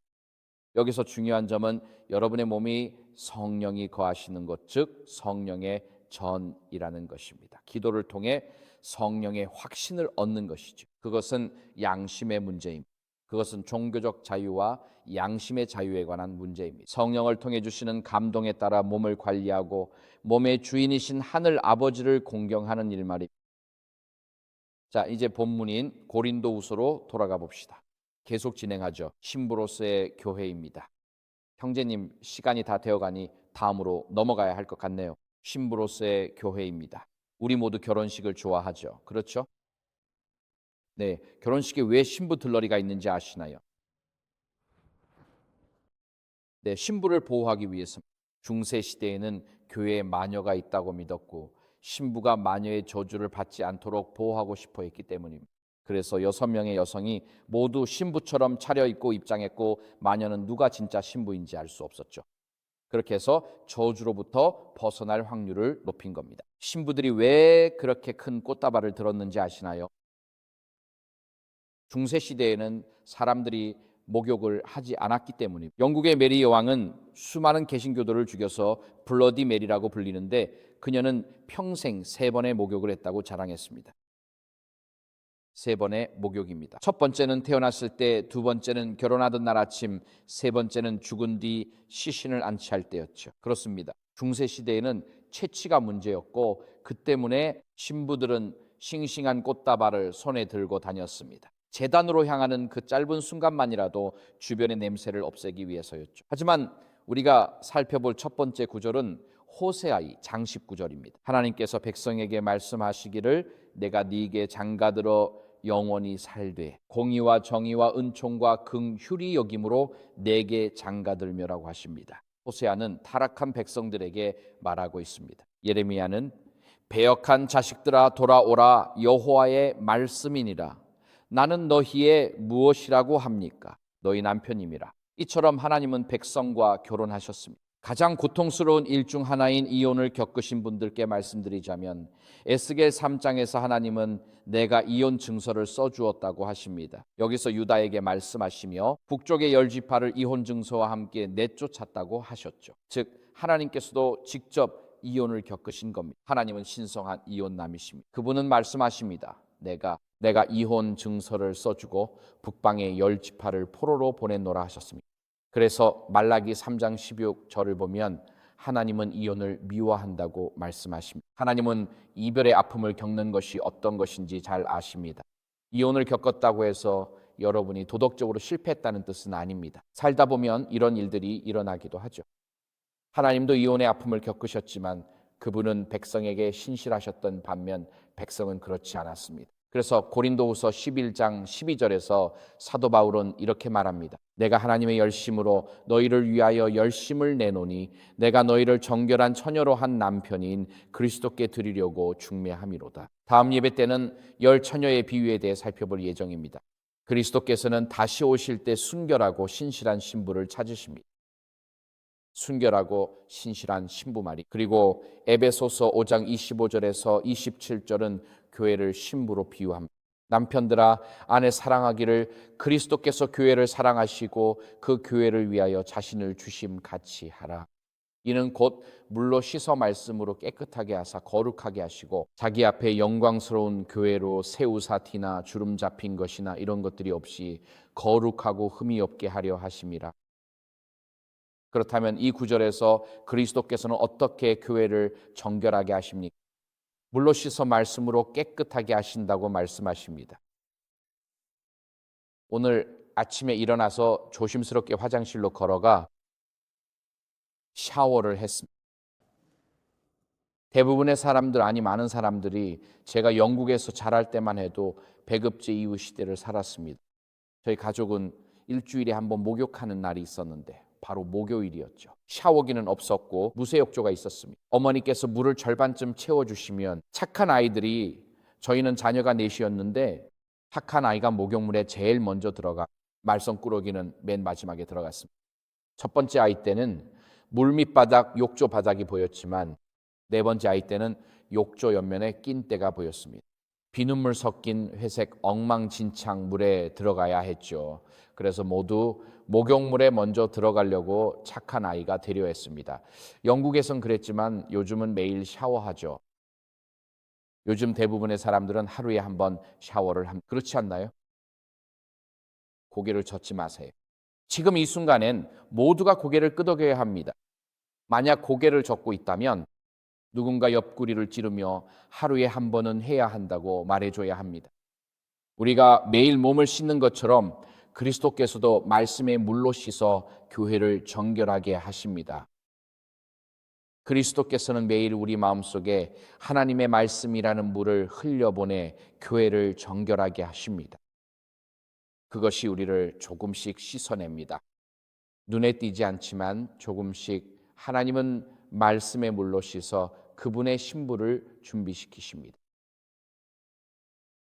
Speaker 1: 여기서 중요한 점은 여러분의 몸이 성령이 거하시는 것, 즉 성령의 전이라는 것입니다. 기도를 통해 성령의 확신을 얻는 것이죠. 그것은 양심의 문제입니다. 그것은 종교적 자유와 양심의 자유에 관한 문제입니다. 성령을 통해 주시는 감동에 따라 몸을 관리하고 몸의 주인이신 하늘 아버지를 공경하는 일 말입니다. 자, 이제 본문인 고린도후서로 돌아가 봅시다. 계속 진행하죠. 신부로서의 교회입니다. 형제님, 시간이 다 되어가니 다음으로 넘어가야 할 것 같네요. 신부로서의 교회입니다. 우리 모두 결혼식을 좋아하죠. 그렇죠? 네, 결혼식에 왜 신부 들러리가 있는지 아시나요? 네, 신부를 보호하기 위해서. 중세 시대에는 교회에 마녀가 있다고 믿었고 신부가 마녀의 저주를 받지 않도록 보호하고 싶어 했기 때문입니다. 그래서 6명의 여성이 모두 신부처럼 차려입고 입장했고 마녀는 누가 진짜 신부인지 알 수 없었죠. 그렇게 해서 저주로부터 벗어날 확률을 높인 겁니다. 신부들이 왜 그렇게 큰 꽃다발을 들었는지 아시나요? 중세 시대에는 사람들이 목욕을 하지 않았기 때문입니다. 영국의 메리 여왕은 수많은 개신교도를 죽여서 블러디 메리라고 불리는데, 그녀는 평생 3번의 목욕을 했다고 자랑했습니다. 3번의 목욕입니다. 첫 번째는 태어났을 때, 두 번째는 결혼하던 날 아침, 세 번째는 죽은 뒤 시신을 안치할 때였죠. 그렇습니다. 중세 시대에는 채취가 문제였고 그 때문에 신부들은 싱싱한 꽃다발을 손에 들고 다녔습니다. 제단으로 향하는 그 짧은 순간만이라도 주변의 냄새를 없애기 위해서였죠. 하지만 우리가 살펴볼 첫 번째 구절은 호세아의 장식 구절입니다. 하나님께서 백성에게 말씀하시기를 내가 네게 장가들어 영원히 살되 공의와 정의와 은총과 긍휼히 여김으로 내게 장가들며라고 하십니다. 호세아는 타락한 백성들에게 말하고 있습니다. 예레미야는 배역한 자식들아 돌아오라 여호와의 말씀이니라. 나는 너희의 무엇이라고 합니까? 너희 남편임이라. 이처럼 하나님은 백성과 결혼하셨습니다. 가장 고통스러운 일 중 하나인 이혼을 겪으신 분들께 말씀드리자면 에스겔 3장에서 하나님은 내가 이혼 증서를 써주었다고 하십니다. 여기서 유다에게 말씀하시며 북쪽의 10지파를 이혼 증서와 함께 내쫓았다고 하셨죠. 즉 하나님께서도 직접 이혼을 겪으신 겁니다. 하나님은 신성한 이혼남이십니다. 그분은 말씀하십니다. 내가 이혼 증서를 써주고 북방의 10지파를 포로로 보내노라 하셨습니다. 그래서 말라기 3장 16절을 보면 하나님은 이혼을 미워한다고 말씀하십니다. 하나님은 이별의 아픔을 겪는 것이 어떤 것인지 잘 아십니다. 이혼을 겪었다고 해서 여러분이 도덕적으로 실패했다는 뜻은 아닙니다. 살다 보면 이런 일들이 일어나기도 하죠. 하나님도 이혼의 아픔을 겪으셨지만 그분은 백성에게 신실하셨던 반면 백성은 그렇지 않았습니다. 그래서 고린도후서 11장 12절에서 사도 바울은 이렇게 말합니다. 내가 하나님의 열심으로 너희를 위하여 열심을 내노니 내가 너희를 정결한 처녀로 한 남편인 그리스도께 드리려고 중매함이로다. 다음 예배 때는 열 처녀의 비유에 대해 살펴볼 예정입니다. 그리스도께서는 다시 오실 때 순결하고 신실한 신부를 찾으십니다. 순결하고 신실한 신부 말이. 그리고 에베소서 5장 25절에서 27절은 교회를 신부로 비유합니다. 남편들아 아내 사랑하기를 그리스도께서 교회를 사랑하시고 그 교회를 위하여 자신을 주심같이 하라. 이는 곧 물로 씻어 말씀으로 깨끗하게 하사 거룩하게 하시고 자기 앞에 영광스러운 교회로 세우사 티나 주름 잡힌 것이나 이런 것들이 없이 거룩하고 흠이 없게 하려 하심이라. 그렇다면 이 구절에서 그리스도께서는 어떻게 교회를 정결하게 하십니까? 물로 씻어 말씀으로 깨끗하게 하신다고 말씀하십니다. 오늘 아침에 일어나서 조심스럽게 화장실로 걸어가 샤워를 했습니다. 대부분의 사람들, 아니 많은 사람들이 제가 영국에서 자랄 때만 해도 배급제 이후 시대를 살았습니다. 저희 가족은 일주일에 한 번 목욕하는 날이 있었는데 바로 목요일이었죠. 샤워기는 없었고 무쇠욕조가 있었습니다. 어머니께서 물을 절반쯤 채워주시면 착한 아이들이, 저희는 자녀가 넷이었는데 착한 아이가 목욕물에 제일 먼저 들어가 말썽꾸러기는 맨 마지막에 들어갔습니다. 첫 번째 아이 때는 물 밑바닥, 욕조 바닥이 보였지만 네 번째 아이 때는 욕조 옆면에 낀 때가 보였습니다. 비눗물 섞인 회색 엉망진창 물에 들어가야 했죠. 그래서 모두 목욕물에 먼저 들어가려고 착한 아이가 되려 했습니다. 영국에선 그랬지만 요즘은 매일 샤워하죠. 요즘 대부분의 사람들은 하루에 한 번 샤워를 합니다. 그렇지 않나요? 고개를 젓지 마세요. 지금 이 순간엔 모두가 고개를 끄덕여야 합니다. 만약 고개를 젓고 있다면 누군가 옆구리를 찌르며 하루에 한 번은 해야 한다고 말해줘야 합니다. 우리가 매일 몸을 씻는 것처럼 그리스도께서도 말씀의 물로 씻어 교회를 정결하게 하십니다. 그리스도께서는 매일 우리 마음속에 하나님의 말씀이라는 물을 흘려보내 교회를 정결하게 하십니다. 그것이 우리를 조금씩 씻어냅니다. 눈에 띄지 않지만 조금씩 하나님은 말씀의 물로 씻어 그분의 신부를 준비시키십니다.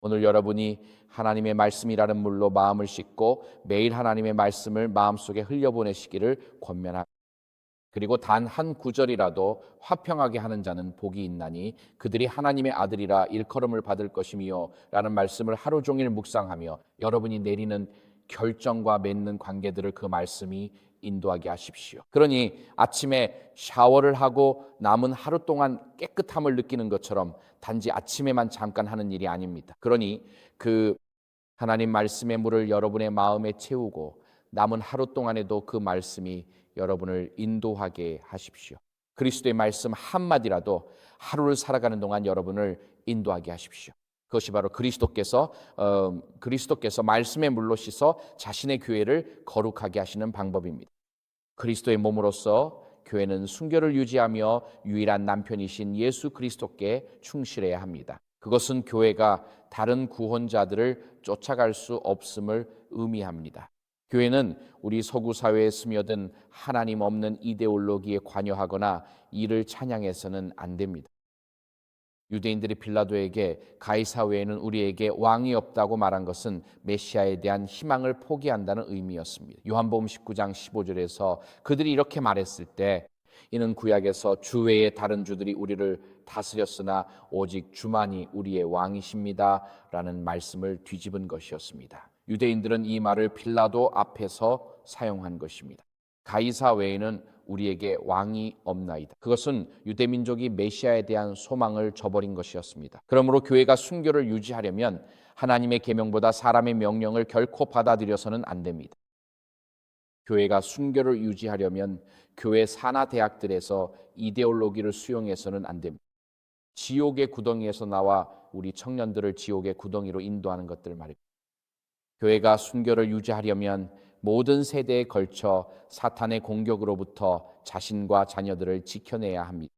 Speaker 1: 오늘 여러분이 하나님의 말씀이라는 물로 마음을 씻고 매일 하나님의 말씀을 마음속에 흘려보내시기를 권면합니다. 그리고 단 한 구절이라도 화평하게 하는 자는 복이 있나니 그들이 하나님의 아들이라 일컬음을 받을 것이며 라는 말씀을 하루 종일 묵상하며 여러분이 내리는 결정과 맺는 관계들을 그 말씀이 인도하게 하십시오. 그러니 아침에 샤워를 하고 남은 하루 동안 깨끗함을 느끼는 것처럼 단지 아침에만 잠깐 하는 일이 아닙니다. 그러니 그 하나님 말씀의 물을 여러분의 마음에 채우고 남은 하루 동안에도 그 말씀이 여러분을 인도하게 하십시오. 그리스도의 말씀 한마디라도 하루를 살아가는 동안 여러분을 인도하게 하십시오. 그것이 바로 그리스도께서 말씀의 물로 씻어 자신의 교회를 거룩하게 하시는 방법입니다. 그리스도의 몸으로서 교회는 순결을 유지하며 유일한 남편이신 예수 그리스도께 충실해야 합니다. 그것은 교회가 다른 구원자들을 쫓아갈 수 없음을 의미합니다. 교회는 우리 서구 사회에 스며든 하나님 없는 이데올로기에 관여하거나 이를 찬양해서는 안 됩니다. 유대인들이 빌라도에게 가이사 외에는 우리에게 왕이 없다고 말한 것은 메시아에 대한 희망을 포기한다는 의미였습니다. 요한복음 19장 15절에서 그들이 이렇게 말했을 때 이는 구약에서 주 외에 다른 주들이 우리를 다스렸으나 오직 주만이 우리의 왕이십니다 라는 말씀을 뒤집은 것이었습니다. 유대인들은 이 말을 빌라도 앞에서 사용한 것입니다. 가이사 외에는 우리에게 왕이 없나이다. 그것은 유대민족이 메시아에 대한 소망을 저버린 것이었습니다. 그러므로 교회가 순교를 유지하려면 하나님의 계명보다 사람의 명령을 결코 받아들여서는 안 됩니다. 교회가 순교를 유지하려면 교회 산하 대학들에서 이데올로기를 수용해서는 안 됩니다. 지옥의 구덩이에서 나와 우리 청년들을 지옥의 구덩이로 인도하는 것들 말입니다. 교회가 순교를 유지하려면 모든 세대에 걸쳐 사탄의 공격으로부터 자신과 자녀들을 지켜내야 합니다.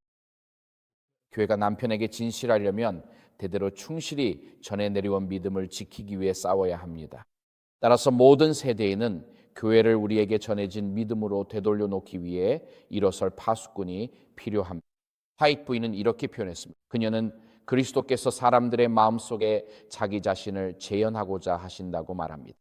Speaker 1: 교회가 남편에게 진실하려면 대대로 충실히 전해 내려온 믿음을 지키기 위해 싸워야 합니다. 따라서 모든 세대에는 교회를 우리에게 전해진 믿음으로 되돌려 놓기 위해 일어설 파수꾼이 필요합니다. 화이트 부인은 이렇게 표현했습니다. 그녀는 그리스도께서 사람들의 마음속에 자기 자신을 재현하고자 하신다고 말합니다.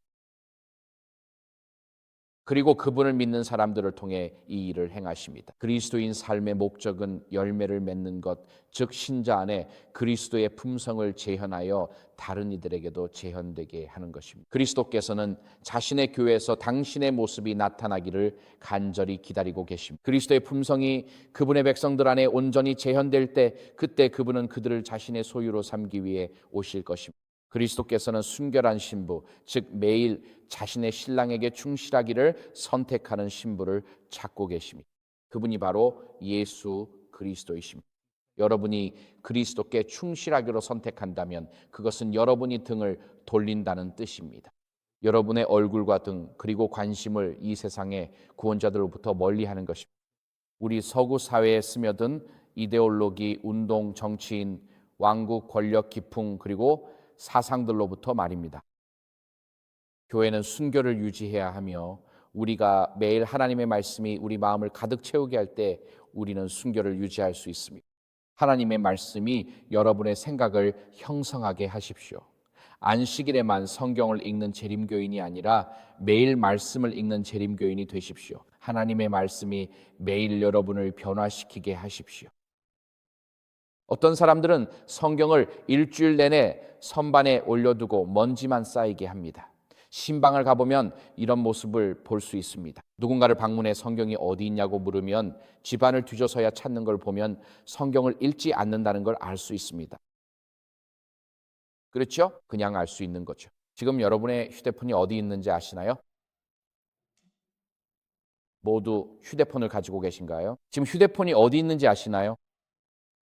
Speaker 1: 그리고 그분을 믿는 사람들을 통해 이 일을 행하십니다. 그리스도인 삶의 목적은 열매를 맺는 것, 즉 신자 안에 그리스도의 품성을 재현하여 다른 이들에게도 재현되게 하는 것입니다. 그리스도께서는 자신의 교회에서 당신의 모습이 나타나기를 간절히 기다리고 계십니다. 그리스도의 품성이 그분의 백성들 안에 온전히 재현될 때 그때 그분은 그들을 자신의 소유로 삼기 위해 오실 것입니다. 그리스도께서는 순결한 신부, 즉 매일 자신의 신랑에게 충실하기를 선택하는 신부를 찾고 계십니다. 그분이 바로 예수 그리스도이십니다. 여러분이 그리스도께 충실하기로 선택한다면 그것은 여러분이 등을 돌린다는 뜻입니다. 여러분의 얼굴과 등 그리고 관심을 이 세상의 구원자들로부터 멀리하는 것입니다. 우리 서구 사회에 스며든 이데올로기, 운동, 정치인, 왕국, 권력, 기풍 그리고 사상들로부터 말입니다. 교회는 순교를 유지해야 하며 우리가 매일 하나님의 말씀이 우리 마음을 가득 채우게 할 때 우리는 순교를 유지할 수 있습니다. 하나님의 말씀이 여러분의 생각을 형성하게 하십시오. 안식일에만 성경을 읽는 재림교인이 아니라 매일 말씀을 읽는 재림교인이 되십시오. 하나님의 말씀이 매일 여러분을 변화시키게 하십시오. 어떤 사람들은 성경을 일주일 내내 선반에 올려두고 먼지만 쌓이게 합니다. 신방을 가보면 이런 모습을 볼 수 있습니다. 누군가를 방문해 성경이 어디 있냐고 물으면 집안을 뒤져서야 찾는 걸 보면 성경을 읽지 않는다는 걸 알 수 있습니다. 그렇죠? 그냥 알 수 있는 거죠. 지금 여러분의 휴대폰이 어디 있는지 아시나요? 모두 휴대폰을 가지고 계신가요? 지금 휴대폰이 어디 있는지 아시나요?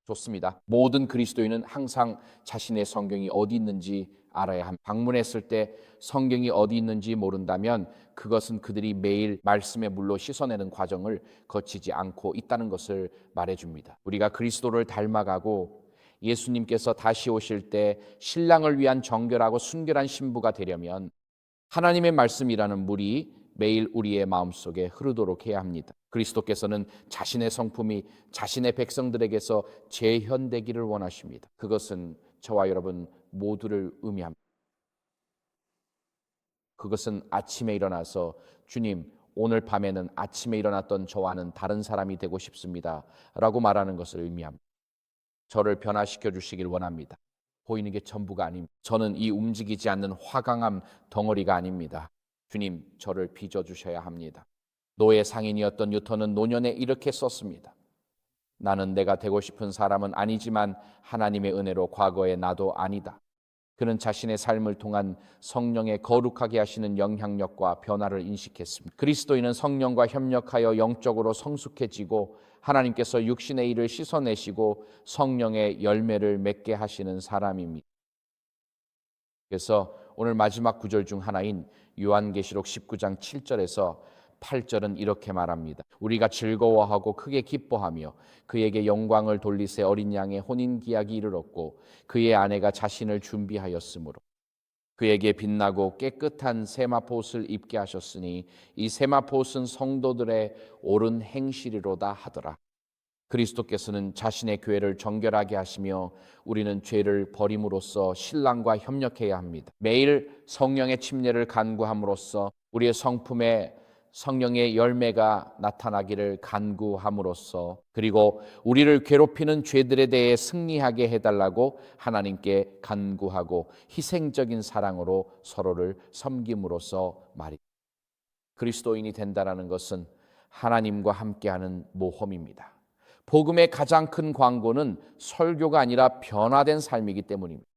Speaker 1: 좋습니다. 모든 그리스도인은 항상 자신의 성경이 어디 있는지 알아야 합니다. 방문했을 때 성경이 어디 있는지 모른다면 그것은 그들이 매일 말씀의 물로 씻어내는 과정을 거치지 않고 있다는 것을 말해줍니다. 우리가 그리스도를 닮아가고 예수님께서 다시 오실 때 신랑을 위한 정결하고 순결한 신부가 되려면 하나님의 말씀이라는 물이 매일 우리의 마음속에 흐르도록 해야 합니다. 그리스도께서는 자신의 성품이 자신의 백성들에게서 재현되기를 원하십니다. 그것은 저와 여러분 모두를 의미합니다. 그것은 아침에 일어나서 주님, 오늘 밤에는 아침에 일어났던 저와는 다른 사람이 되고 싶습니다 라고 말하는 것을 의미합니다. 저를 변화시켜 주시길 원합니다. 보이는 게 전부가 아닙니다. 저는 이 움직이지 않는 화강암 덩어리가 아닙니다. 주님, 저를 빚어주셔야 합니다. 노예 상인이었던 뉴턴은 노년에 이렇게 썼습니다. 나는 내가 되고 싶은 사람은 아니지만 하나님의 은혜로 과거의 나도 아니다. 그는 자신의 삶을 통한 성령의 거룩하게 하시는 영향력과 변화를 인식했습니다. 그리스도인은 성령과 협력하여 영적으로 성숙해지고 하나님께서 육신의 일을 씻어내시고 성령의 열매를 맺게 하시는 사람입니다. 그래서 오늘 마지막 구절 중 하나인 요한계시록 19장 7절에서 8절은 이렇게 말합니다. 우리가 즐거워하고 크게 기뻐하며 그에게 영광을 돌리세 어린 양의 혼인 기약이 이르렀고 그의 아내가 자신을 준비하였으므로 그에게 빛나고 깨끗한 세마포옷을 입게 하셨으니 이 세마포옷은 성도들의 옳은 행실이로다 하더라. 그리스도께서는 자신의 교회를 정결하게 하시며 우리는 죄를 버림으로써 신랑과 협력해야 합니다. 매일 성령의 침례를 간구함으로써 우리의 성품에 성령의 열매가 나타나기를 간구함으로써 그리고 우리를 괴롭히는 죄들에 대해 승리하게 해달라고 하나님께 간구하고 희생적인 사랑으로 서로를 섬김으로써 말입니다. 그리스도인이 된다는 것은 하나님과 함께하는 모험입니다. 복음의 가장 큰 광고는 설교가 아니라 변화된 삶이기 때문입니다.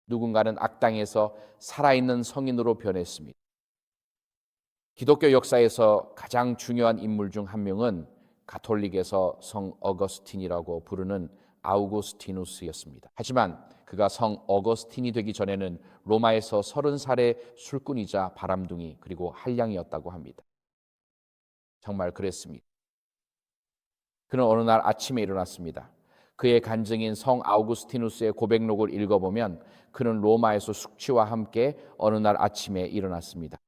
Speaker 1: 누군가는 악당에서 살아있는 성인으로 변했습니다. 기독교 역사에서 가장 중요한 인물 중 한 명은 가톨릭에서 성 어거스틴이라고 부르는 아우구스티누스였습니다. 하지만 그가 성 어거스틴이 되기 전에는 로마에서 30살의 술꾼이자 바람둥이 그리고 한량이었다고 합니다. 정말 그랬습니다. 그는 어느 날 아침에 일어났습니다. 그의 간증인 성 아우구스티누스의 고백록을 읽어보면 그는 로마에서 숙취와 함께 어느 날 아침에 일어났습니다.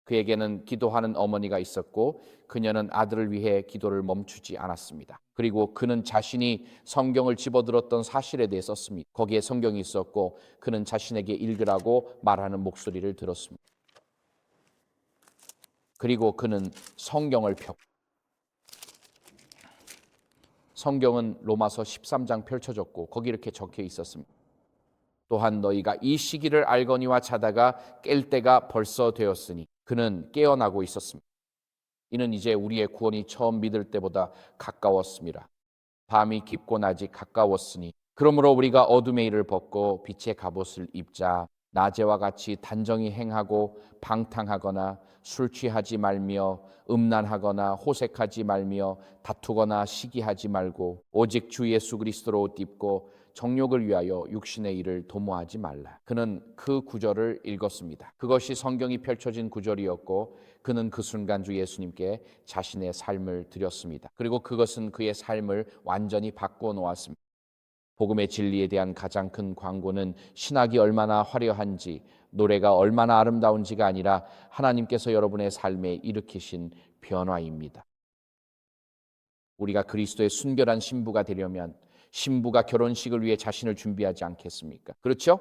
Speaker 1: 그에게는 기도하는 어머니가 있었고 그녀는 아들을 위해 기도를 멈추지 않았습니다. 그리고 그는 자신이 성경을 집어들었던 사실에 대해 썼습니다. 거기에 성경이 있었고 그는 자신에게 읽으라고 말하는 목소리를 들었습니다. 그리고 그는 성경을 펴고 성경은 로마서 13장 펼쳐졌고 거기 이렇게 적혀 있었습니다. 또한 너희가 이 시기를 알거니와 자다가 깰 때가 벌써 되었으니 그는 깨어나고 있었습니다. 이는 이제 우리의 구원이 처음 믿을 때보다 가까웠습니다. 밤이 깊고 낮이 가까웠으니 그러므로 우리가 어둠의 일을 벗고 빛의 갑옷을 입자. 낮에와 같이 단정히 행하고 방탕하거나 술 취하지 말며 음란하거나 호색하지 말며 다투거나 시기하지 말고 오직 주 예수 그리스도로 옷 입고 정욕을 위하여 육신의 일을 도모하지 말라. 그는 그 구절을 읽었습니다. 그것이 성경이 펼쳐진 구절이었고 그는 그 순간 주 예수님께 자신의 삶을 드렸습니다. 그리고 그것은 그의 삶을 완전히 바꾸어 놓았습니다. 복음의 진리에 대한 가장 큰 광고는 신학이 얼마나 화려한지 노래가 얼마나 아름다운지가 아니라 하나님께서 여러분의 삶에 일으키신 변화입니다. 우리가 그리스도의 순결한 신부가 되려면 신부가 결혼식을 위해 자신을 준비하지 않겠습니까? 그렇죠?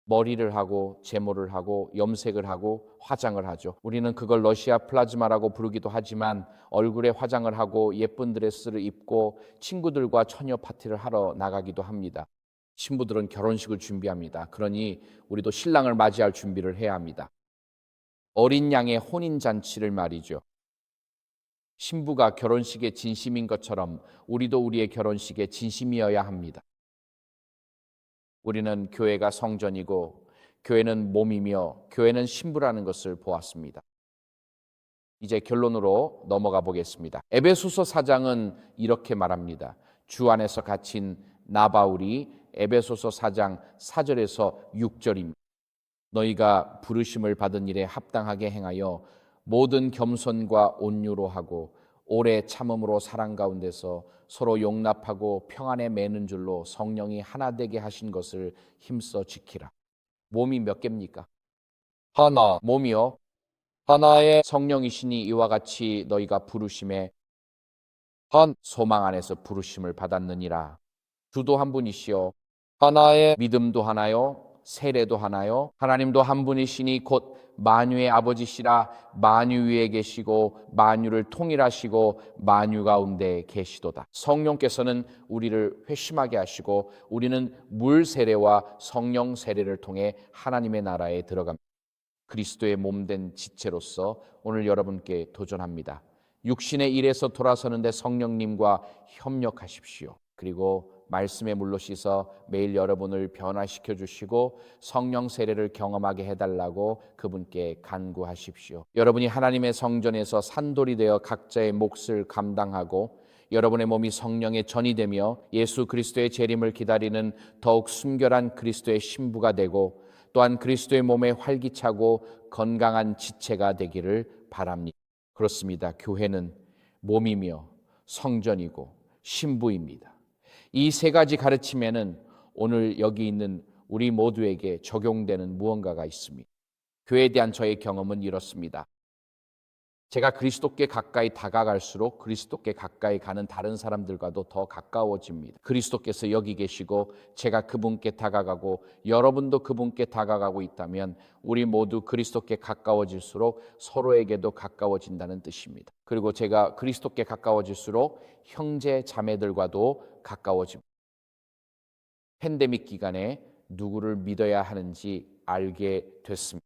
Speaker 1: 머리를 하고 제모를 하고 염색을 하고 화장을 하죠. 우리는 그걸 러시아 플라즈마라고 부르기도 하지만 얼굴에 화장을 하고 예쁜 드레스를 입고 친구들과 처녀 파티를 하러 나가기도 합니다. 신부들은 결혼식을 준비합니다. 그러니 우리도 신랑을 맞이할 준비를 해야 합니다. 어린 양의 혼인잔치를 말이죠. 신부가 결혼식에 진심인 것처럼 우리도 우리의 결혼식에 진심이어야 합니다. 우리는 교회가 성전이고 교회는 몸이며 교회는 신부라는 것을 보았습니다. 이제 결론으로 넘어가 보겠습니다. 에베소서 4장은 이렇게 말합니다. 주 안에서 갇힌 나바울이 에베소서 4장 4절에서 6절입니다. 너희가 부르심을 받은 일에 합당하게 행하여 모든 겸손과 온유로 하고 오래 참음으로 사랑 가운데서 서로 용납하고 평안에 매는 줄로 성령이 하나 되게 하신 것을 힘써 지키라. 몸이 몇 개입니까? 하나. 몸이요? 하나의 성령이시니 이와 같이 너희가 부르심에 한 소망 안에서 부르심을 받았느니라. 주도 한 분이시요 하나의 믿음도 하나요? 세례도 하나요? 하나님도 한 분이시니 곧 만유의 아버지시라. 만유 위에 계시고 만유를 통일하시고 만유 가운데 계시도다. 성령께서는 우리를 회심하게 하시고 우리는 물 세례와 성령 세례를 통해 하나님의 나라에 들어갑니다. 그리스도의 몸된 지체로서 오늘 여러분께 도전합니다. 육신의 일에서 돌아서는데 성령님과 협력하십시오. 그리고 말씀에 물로 씻어 매일 여러분을 변화시켜 주시고 성령 세례를 경험하게 해달라고 그분께 간구하십시오. 여러분이 하나님의 성전에서 산돌이 되어 각자의 몫을 감당하고 여러분의 몸이 성령의 전이 되며 예수 그리스도의 재림을 기다리는 더욱 순결한 그리스도의 신부가 되고 또한 그리스도의 몸에 활기차고 건강한 지체가 되기를 바랍니다. 그렇습니다. 교회는 몸이며 성전이고 신부입니다. 이 세 가지 가르침에는 오늘 여기 있는 우리 모두에게 적용되는 무언가가 있습니다. 교회에 대한 저의 경험은 이렇습니다. 제가 그리스도께 가까이 다가갈수록 그리스도께 가까이 가는 다른 사람들과도 더 가까워집니다. 그리스도께서 여기 계시고 제가 그분께 다가가고 여러분도 그분께 다가가고 있다면 우리 모두 그리스도께 가까워질수록 서로에게도 가까워진다는 뜻입니다. 그리고 제가 그리스도께 가까워질수록 형제 자매들과도 가까워집니다. 팬데믹 기간에 누구를 믿어야 하는지 알게 됐습니다.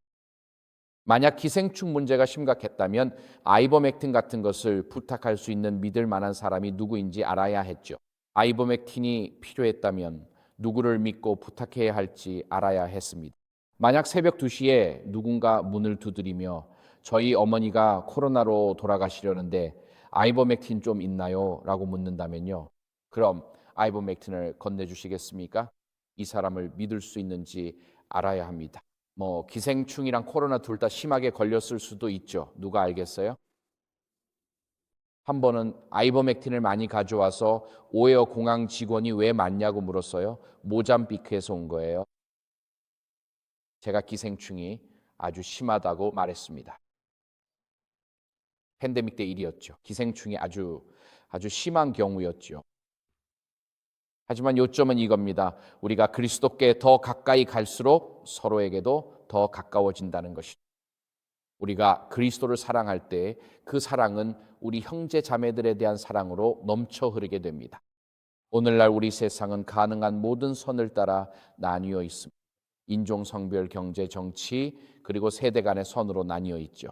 Speaker 1: 만약 기생충 문제가 심각했다면 아이버맥틴 같은 것을 부탁할 수 있는 믿을 만한 사람이 누구인지 알아야 했죠. 아이버맥틴이 필요했다면 누구를 믿고 부탁해야 할지 알아야 했습니다. 만약 새벽 2시에 누군가 문을 두드리며 저희 어머니가 코로나로 돌아가시려는데 아이버맥틴 좀 있나요? 라고 묻는다면요. 그럼 아이버맥틴을 건네주시겠습니까? 이 사람을 믿을 수 있는지 알아야 합니다. 기생충이랑 코로나 둘 다 심하게 걸렸을 수도 있죠. 누가 알겠어요? 한 번은 아이버맥틴을 많이 가져와서 오헤어 공항 직원이 왜 맞냐고 물었어요. 모잠비크에서 온 거예요. 제가 기생충이 아주 심하다고 말했습니다. 팬데믹 때 일이었죠. 기생충이 아주 심한 경우였죠. 하지만 요점은 이겁니다. 우리가 그리스도께 더 가까이 갈수록 서로에게도 더 가까워진다는 것입니다. 우리가 그리스도를 사랑할 때 그 사랑은 우리 형제 자매들에 대한 사랑으로 넘쳐 흐르게 됩니다. 오늘날 우리 세상은 가능한 모든 선을 따라 나뉘어 있습니다. 인종, 성별, 경제, 정치, 그리고 세대 간의 선으로 나뉘어 있죠.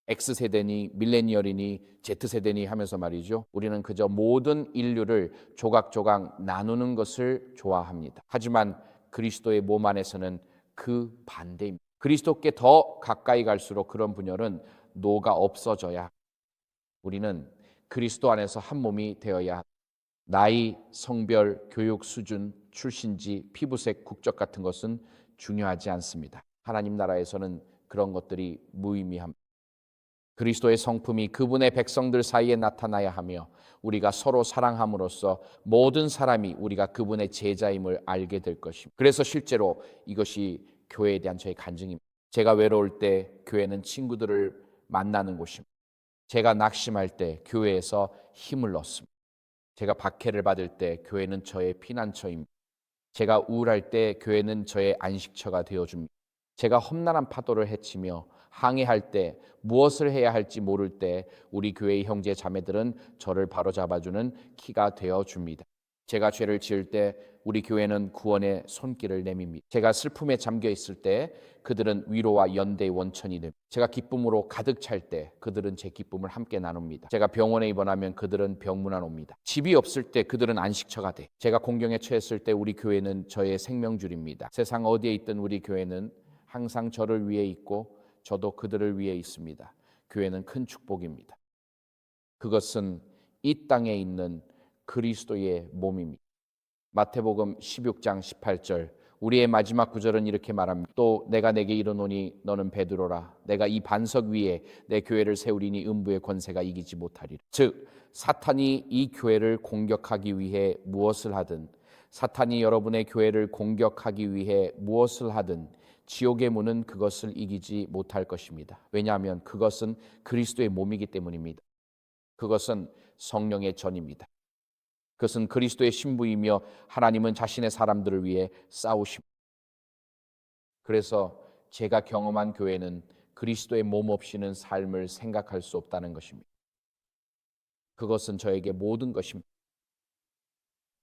Speaker 1: X세대니 밀레니얼이니 Z세대니 하면서 말이죠. 우리는 그저 모든 인류를 조각조각 나누는 것을 좋아합니다. 하지만 그리스도의 몸 안에서는 그 반대입니다. 그리스도께 더 가까이 갈수록 그런 분열은 노가 없어져야 우리는 그리스도 안에서 한 몸이 되어야 나이, 성별, 교육 수준, 출신지, 피부색, 국적 같은 것은 중요하지 않습니다. 하나님 나라에서는 그런 것들이 무의미합니다. 그리스도의 성품이 그분의 백성들 사이에 나타나야 하며 우리가 서로 사랑함으로써 모든 사람이 우리가 그분의 제자임을 알게 될 것입니다. 그래서 실제로 이것이 교회에 대한 저의 간증입니다. 제가 외로울 때 교회는 친구들을 만나는 곳입니다. 제가 낙심할 때 교회에서 힘을 얻습니다. 제가 박해를 받을 때 교회는 저의 피난처입니다. 제가 우울할 때 교회는 저의 안식처가 되어줍니다. 제가 험난한 파도를 헤치며 항해할 때 무엇을 해야 할지 모를 때 우리 교회의 형제 자매들은 저를 바로잡아주는 키가 되어줍니다. 제가 죄를 지을 때 우리 교회는 구원의 손길을 내밉니다. 제가 슬픔에 잠겨 있을 때 그들은 위로와 연대의 원천이 됩니다. 제가 기쁨으로 가득 찰 때 그들은 제 기쁨을 함께 나눕니다. 제가 병원에 입원하면 그들은 병문안 옵니다. 집이 없을 때 그들은 안식처가 돼. 제가 공경에 처했을 때 우리 교회는 저의 생명줄입니다. 세상 어디에 있든 우리 교회는 항상 저를 위해 있고 저도 그들을 위해 있습니다. 교회는 큰 축복입니다. 그것은 이 땅에 있는 그리스도의 몸입니다. 마태복음 16장 18절 우리의 마지막 구절은 이렇게 말합니다. 또 내가 내게 이르노니 너는 베드로라. 내가 이 반석 위에 내 교회를 세우리니 음부의 권세가 이기지 못하리라. 즉 사탄이 이 교회를 공격하기 위해 무엇을 하든 사탄이 여러분의 교회를 공격하기 위해 무엇을 하든 지옥의 문은 그것을 이기지 못할 것입니다. 왜냐하면 그것은 그리스도의 몸이기 때문입니다. 그것은 성령의 전입니다. 그것은 그리스도의 신부이며 하나님은 자신의 사람들을 위해 싸우십니다. 그래서 제가 경험한 교회는 그리스도의 몸 없이는 삶을 생각할 수 없다는 것입니다. 그것은 저에게 모든 것입니다.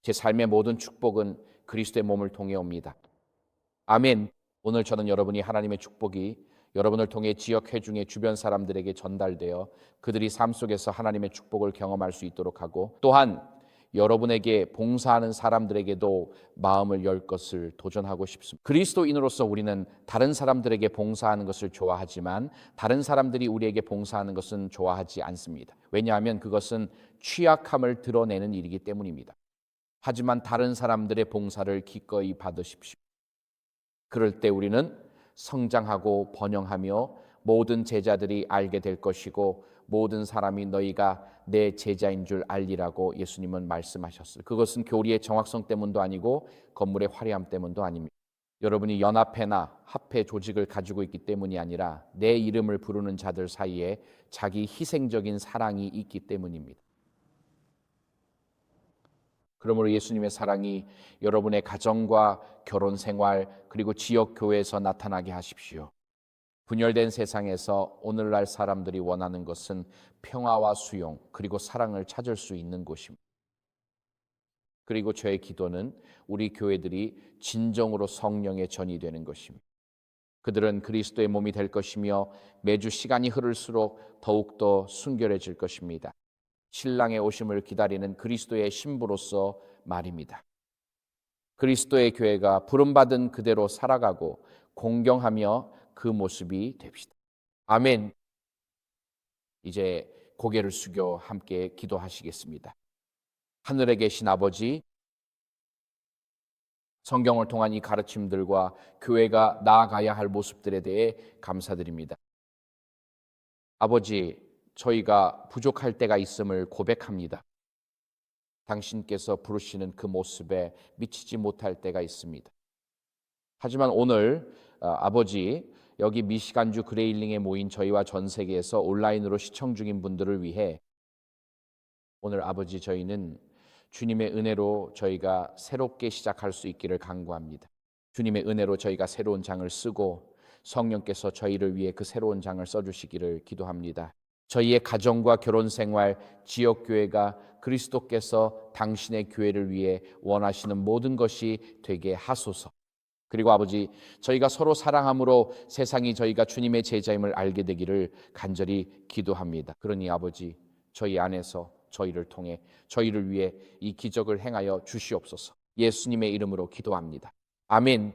Speaker 1: 제 삶의 모든 축복은 그리스도의 몸을 통해 옵니다. 아멘. 오늘 저는 여러분이 하나님의 축복이 여러분을 통해 지역 회중의 주변 사람들에게 전달되어 그들이 삶 속에서 하나님의 축복을 경험할 수 있도록 하고 또한 여러분에게 봉사하는 사람들에게도 마음을 열 것을 도전하고 싶습니다. 그리스도인으로서 우리는 다른 사람들에게 봉사하는 것을 좋아하지만 다른 사람들이 우리에게 봉사하는 것은 좋아하지 않습니다. 왜냐하면 그것은 취약함을 드러내는 일이기 때문입니다. 하지만 다른 사람들의 봉사를 기꺼이 받으십시오. 그럴 때 우리는 성장하고 번영하며 모든 제자들이 알게 될 것이고 모든 사람이 너희가 내 제자인 줄 알리라고 예수님은 말씀하셨어요. 그것은 교리의 정확성 때문도 아니고 건물의 화려함 때문도 아닙니다. 여러분이 연합회나 합회 조직을 가지고 있기 때문이 아니라 내 이름을 부르는 자들 사이에 자기 희생적인 사랑이 있기 때문입니다. 그러므로 예수님의 사랑이 여러분의 가정과 결혼 생활 그리고 지역 교회에서 나타나게 하십시오. 분열된 세상에서 오늘날 사람들이 원하는 것은 평화와 수용 그리고 사랑을 찾을 수 있는 곳입니다. 그리고 저의 기도는 우리 교회들이 진정으로 성령의 전이 되는 것입니다. 그들은 그리스도의 몸이 될 것이며 매주 시간이 흐를수록 더욱더 순결해질 것입니다. 신랑의 오심을 기다리는 그리스도의 신부로서 말입니다. 그리스도의 교회가 부름받은 그대로 살아가고 공경하며 그 모습이 됩시다. 아멘. 이제 고개를 숙여 함께 기도하시겠습니다. 하늘에 계신 아버지, 성경을 통한 이 가르침들과 교회가 나아가야 할 모습들에 대해 감사드립니다. 아버지, 저희가 부족할 때가 있음을 고백합니다. 당신께서 부르시는 그 모습에 미치지 못할 때가 있습니다. 하지만 오늘 아버지, 여기 미시간주 그레일링에 모인 저희와 전 세계에서 온라인으로 시청 중인 분들을 위해 오늘 아버지 저희는 주님의 은혜로 저희가 새롭게 시작할 수 있기를 간구합니다. 주님의 은혜로 저희가 새로운 장을 쓰고 성령께서 저희를 위해 그 새로운 장을 써주시기를 기도합니다. 저희의 가정과 결혼 생활, 지역 교회가 그리스도께서 당신의 교회를 위해 원하시는 모든 것이 되게 하소서. 그리고 아버지, 저희가 서로 사랑함으로 세상이 저희가 주님의 제자임을 알게 되기를 간절히 기도합니다. 그러니 아버지, 저희 안에서 저희를 통해 저희를 위해 이 기적을 행하여 주시옵소서. 예수님의 이름으로 기도합니다. 아멘.